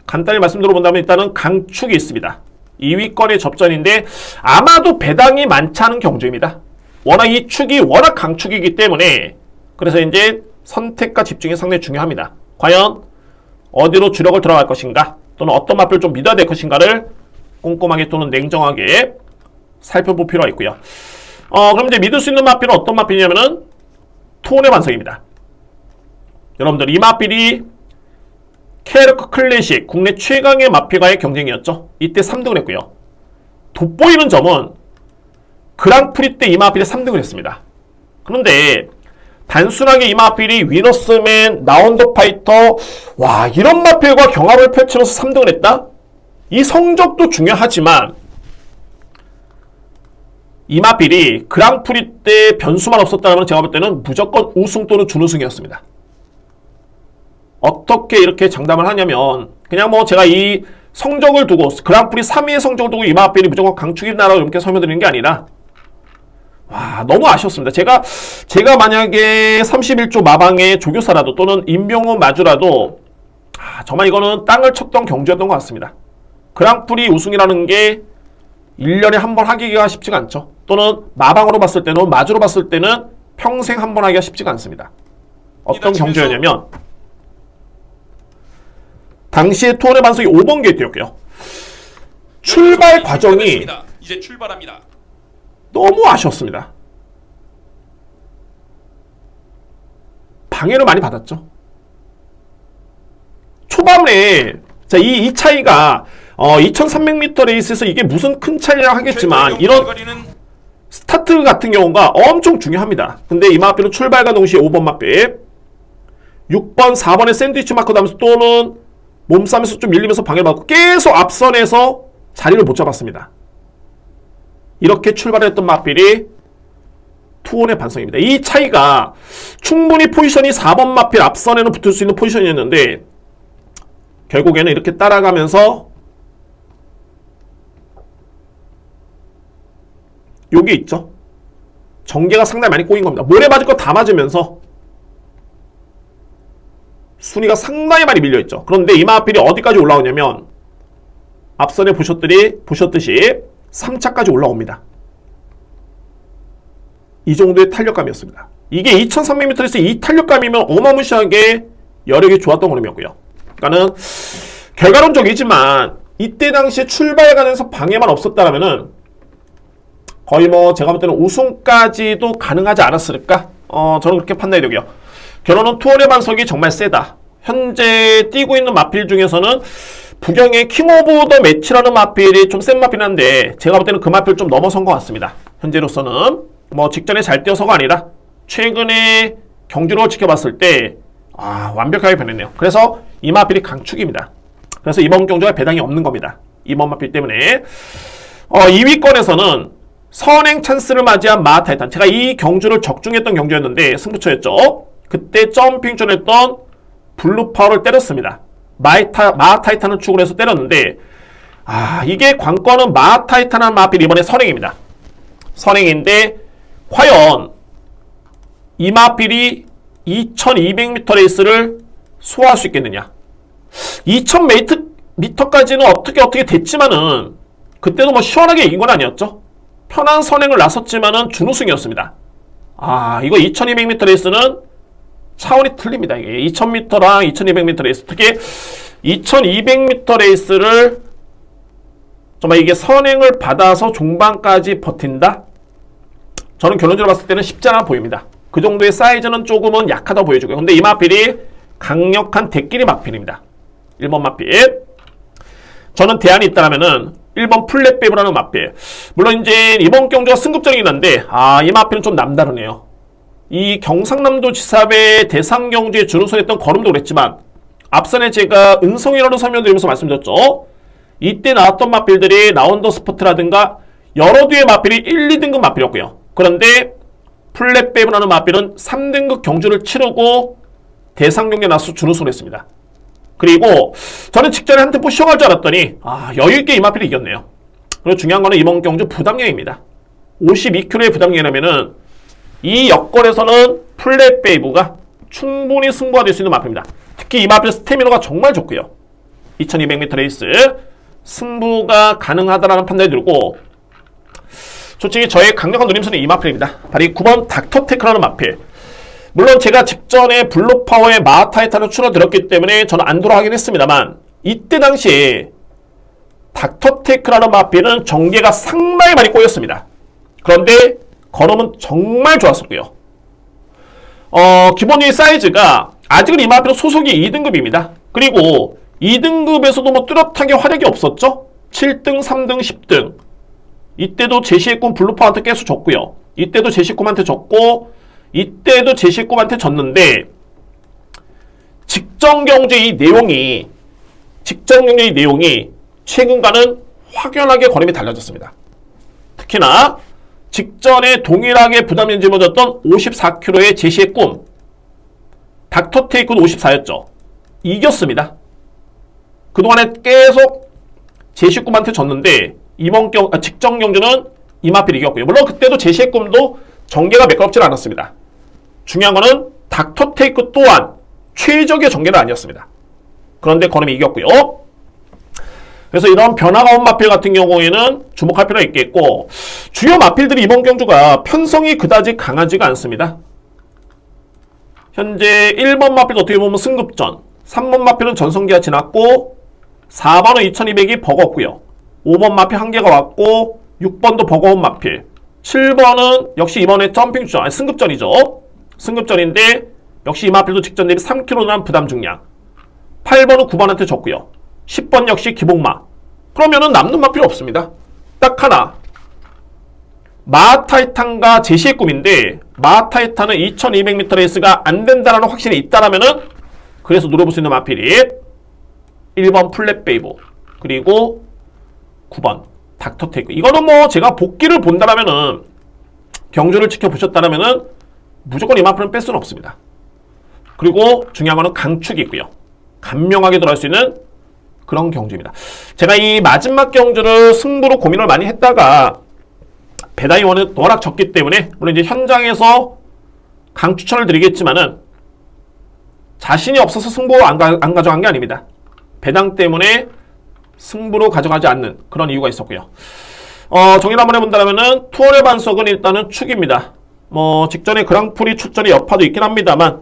Speaker 1: 간단히 말씀드려본다면 일단은 강축이 있습니다. 2위권의 접전인데, 아마도 배당이 많지 않은 경주입니다. 워낙 이 축이 워낙 강축이기 때문에, 그래서 이제 선택과 집중이 상당히 중요합니다. 과연 어디로 주력을 들어갈 것인가, 또는 어떤 마필을 좀 믿어야 될 것인가를 꼼꼼하게 또는 냉정하게 살펴볼 필요가 있고요. 그럼 이제 믿을 수 있는 마필은 어떤 마필이냐면은 투혼의 반성입니다. 여러분들 이 마필이 캐르크 클래식 국내 최강의 마필과의 경쟁이었죠. 이때 3등을 했고요. 돋보이는 점은 그랑프리 때 이 마필이 3등을 했습니다. 그런데 단순하게 이 마필이 위너스맨, 나운더 파이터, 와, 이런 마필과 경합을 펼치면서 3등을 했다? 이 성적도 중요하지만 이 마필이 그랑프리 때 변수만 없었다면 제가 볼 때는 무조건 우승 또는 준우승이었습니다. 어떻게 이렇게 장담을 하냐면, 그냥 뭐 제가 이 성적을 두고 그랑프리 3위의 성적을 두고 이 마필이 무조건 강축이다라고 이렇게 설명드리는 게 아니라, 와, 너무 아쉬웠습니다. 제가 만약에 31조 마방의 조교사라도 또는 임병훈 마주라도 정말 이거는 땅을 쳤던 경주였던 것 같습니다. 그랑프리 우승이라는 게 1년에 한 번 하기가 쉽지가 않죠. 또는 마방으로 봤을 때는, 마주로 봤을 때는 평생 한 번 하기가 쉽지가 않습니다. 어떤 경주였냐면 당시에 투혼의 반석이 5번 게이트였고요. 출발 과정이
Speaker 2: 이제 출발합니다.
Speaker 1: 너무 아쉬웠습니다. 방해를 많이 받았죠. 초반에 자, 이 차이가 2300m 레이스에서 이게 무슨 큰 차이라 하겠지만 이런 스타트 같은 경우가 엄청 중요합니다. 근데 이 마필은 출발과 동시에 5번 마필 6번, 4번의 샌드위치 마크 나면서 또는 몸싸움에서 좀 밀리면서 방해를 받고 계속 앞선에서 자리를 못 잡았습니다. 이렇게 출발했던 마필이 투혼의 반성입니다. 이 차이가 충분히 포지션이 4번 마필 앞선에는 붙을 수 있는 포지션이었는데 결국에는 이렇게 따라가면서 여기 있죠. 전개가 상당히 많이 꼬인 겁니다. 모래 맞을 거 다 맞으면서 순위가 상당히 많이 밀려있죠. 그런데 이 마필이 어디까지 올라오냐면 앞선에 보셨듯이 3차까지 올라옵니다. 이 정도의 탄력감이었습니다. 이게 2300m에서 이 탄력감이면 어마무시하게 여력이 좋았던 그림이었고요. 그러니까는 결과론적이지만 이때 당시에 출발관에서 방해만 없었다라면은 거의 뭐 제가 볼 때는 우승까지도 가능하지 않았을까? 저는 그렇게 판단이 되고요. 결론은 투혼의 반석이 정말 세다. 현재 뛰고 있는 마필 중에서는 부경의 킹 오브 더 매치라는 마필이 좀 센 마필 한데 제가 볼 때는 그 마필을 좀 넘어선 것 같습니다. 현재로서는 뭐 직전에 잘 뛰어서가 아니라 최근에 경주를 지켜봤을 때 완벽하게 변했네요. 그래서 이 마필이 강축입니다. 그래서 이번 경주가 배당이 없는 겁니다. 이번 마필 때문에 2위권에서는 선행 찬스를 맞이한 마하타이탄, 제가 이 경주를 적중했던 경주였는데 승부처였죠. 그때 점핑전 했던 블루파워를 때렸습니다. 마하타이탄을 축으로 해서 때렸는데 이게 관건은 마하타이탄한 마필 이번에 선행입니다. 선행인데 과연 이 마필이 2200m 레이스를 소화할 수 있겠느냐. 2000m까지는 어떻게 됐지만은 그때도 뭐 시원하게 이긴 건 아니었죠. 편한 선행을 나섰지만은 준우승이었습니다. 이거 2200m 레이스는 차원이 틀립니다. 이게 2000m랑 2200m 레이스, 특히 2200m 레이스를 정말 이게 선행을 받아서 종반까지 버틴다? 저는 결론적으로 봤을 때는 쉽지 않아 보입니다. 그 정도의 사이즈는 조금은 약하다 보여주고요. 근데 이 마필이 강력한 대끼리 마필입니다. 1번 마필. 저는 대안이 있다면은 1번 플랫베이브라는 마필. 물론 이제 이번 경주가 승급전이긴 한데 이 마필은 좀 남다르네요. 이 경상남도 지사배 대상 경주에 준우승했던 걸음도 그랬지만 앞선에 제가 은성이라는 설명드리면서 말씀드렸죠. 이때 나왔던 마필들이 라운더 스포트라든가 여러 뒤의 마필이 1, 2등급 마필이었고요. 그런데 플랫베이브라는 마필은 3등급 경주를 치르고 대상 경기에 나서 준우승을 했습니다. 그리고 저는 직전에 한 템포 쉬어갈 줄 알았더니 여유있게 이 마필이 이겼네요. 그리고 중요한 거는 이번 경주 부담량입니다. 52kg의 부담량이라면은 이 여건에서는 플랫베이브가 충분히 승부가 될 수 있는 마필입니다. 특히 이 마필 스태미너가 정말 좋고요. 2200m 레이스 승부가 가능하다라는 판단이 들고, 솔직히 저의 강력한 노림수는 이 마필입니다. 바로 이 9번 닥터테크라는 마필. 물론 제가 직전에 블루파워의 마하타이탄을 추천드렸기 때문에 저는 안도로 하긴 했습니다만, 이때 당시에 닥터테크라는 마필은 전개가 상당히 많이 꼬였습니다. 그런데 걸음은 정말 좋았었고요. 기본적인 사이즈가 아직은 이 마필은 소속이 2등급입니다. 그리고 2등급에서도 뭐 뚜렷하게 화력이 없었죠. 7등, 3등, 10등. 이때도 제시의 꿈 블루파워한테 계속 졌고요. 이때도 제시의 꿈한테 졌고, 이때도 제시의 꿈한테 졌는데, 직전 경주의 내용이 최근과는 확연하게 걸음이 달라졌습니다. 특히나 직전에 동일하게 부담을 짊어졌던 54kg의 제시의 꿈, 닥터테이크도 54였죠. 이겼습니다. 그동안에 계속 제시의 꿈한테 졌는데 직전 경주는 이마필이 이겼고요. 물론 그때도 제시의 꿈도 전개가 매끄럽지 않았습니다. 중요한 거는 닥터테이크 또한 최적의 전개는 아니었습니다. 그런데 걸음이 이겼고요. 그래서 이런 변화가 온 마필 같은 경우에는 주목할 필요가 있겠고, 주요 마필들이 이번 경주가 편성이 그다지 강하지가 않습니다. 현재 1번 마필도 어떻게 보면 승급전, 3번 마필은 전성기가 지났고, 4번은 2200이 버거웠고요. 5번 마필 한 개가 왔고, 6번도 버거운 마필, 7번은 역시 이번에 점핑전, 승급전이죠. 승급전인데 역시 이 마필도 직전 대비 3kg란 부담 중량. 8번은 9번한테 졌고요. 10번 역시 기복마. 그러면은 남는 마필이 없습니다. 딱 하나. 마하타이탄과 제시의 꿈인데, 마하타이탄은 2200m 레이스가 안 된다라는 확신이 있다라면은, 그래서 노려볼 수 있는 마필이 1번 플랫베이브, 그리고 9번 닥터테이크. 이거는 뭐 제가 복귀를 본다라면은, 경주를 지켜보셨다라면은 무조건 이 마필은 뺄 수는 없습니다. 그리고 중요한 거는 강축이 있고요. 간명하게 들어갈 수 있는 그런 경주입니다. 제가 이 마지막 경주를 승부로 고민을 많이 했다가 배당이 워낙 적기 때문에, 물론 이제 현장에서 강 추천을 드리겠지만은 자신이 없어서 승부 안 가져간 게 아닙니다. 배당 때문에 승부로 가져가지 않는 그런 이유가 있었고요. 정리를 한번 해본다면은 투어의 반석은 일단은 축입니다. 뭐 직전에 그랑프리 출전의 여파도 있긴 합니다만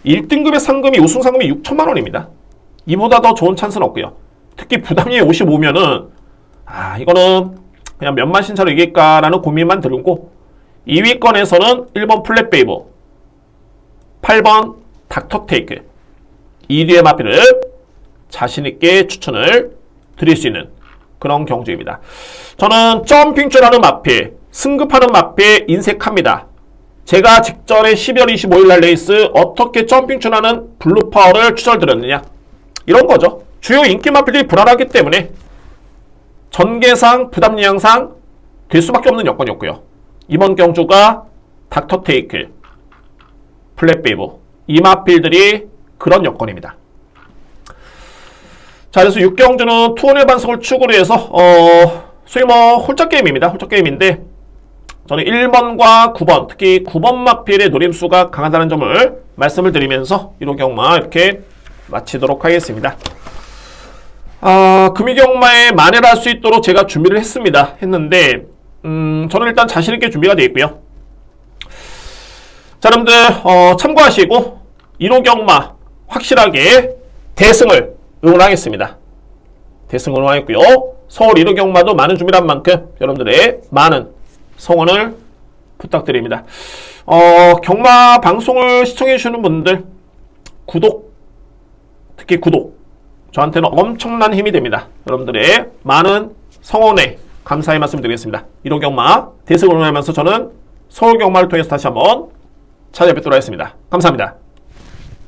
Speaker 1: 1등급의 상금이, 우승 상금이 6천만 원입니다. 이보다 더 좋은 찬스는 없고요. 특히 부담이 55면은 이거는 그냥 몇만 신차로 이길까라는 고민만 들고, 2위권에서는 1번 플랫베이브, 8번 닥터테이크, 2뒤의 마필을 자신있게 추천을 드릴 수 있는 그런 경주입니다. 저는 점핑줄하는 마필, 승급하는 마필 인색합니다. 제가 직전에 12월 25일 날 레이스 어떻게 점핑줄하는 블루파워를 추천드렸느냐, 이런 거죠. 주요 인기 마필들이 불안하기 때문에 전개상, 부담량상 될 수밖에 없는 여건이었고요. 이번 경주가 닥터테이크, 플랫베이브, 이 마필들이 그런 여건입니다. 자, 그래서 6경주는 투혼의 반석을 축으로 해서 소위 뭐 홀짝 게임입니다. 홀짝 게임인데 저는 1번과 9번, 특히 9번 마필의 노림수가 강하다는 점을 말씀을 드리면서 1호 경마 이렇게 마치도록 하겠습니다. 금이경마에 만회를 할 수 있도록 제가 준비를 했는데 저는 일단 자신있게 준비가 되어 있고요. 자, 여러분들 참고하시고 1호 경마 확실하게 대승을 응원하겠습니다. 대승 응원하겠고요. 서울 1호 경마도 많은 준비를 한 만큼 여러분들의 많은 성원을 부탁드립니다. 경마 방송을 시청해 주시는 분들 특히 구독 저한테는 엄청난 힘이 됩니다. 여러분들의 많은 성원에 감사의 말씀 드리겠습니다. 1호 경마 대승을 응원하면서 저는 서울 경마를 통해서 다시 한번 찾아뵙도록 하겠습니다. 감사합니다.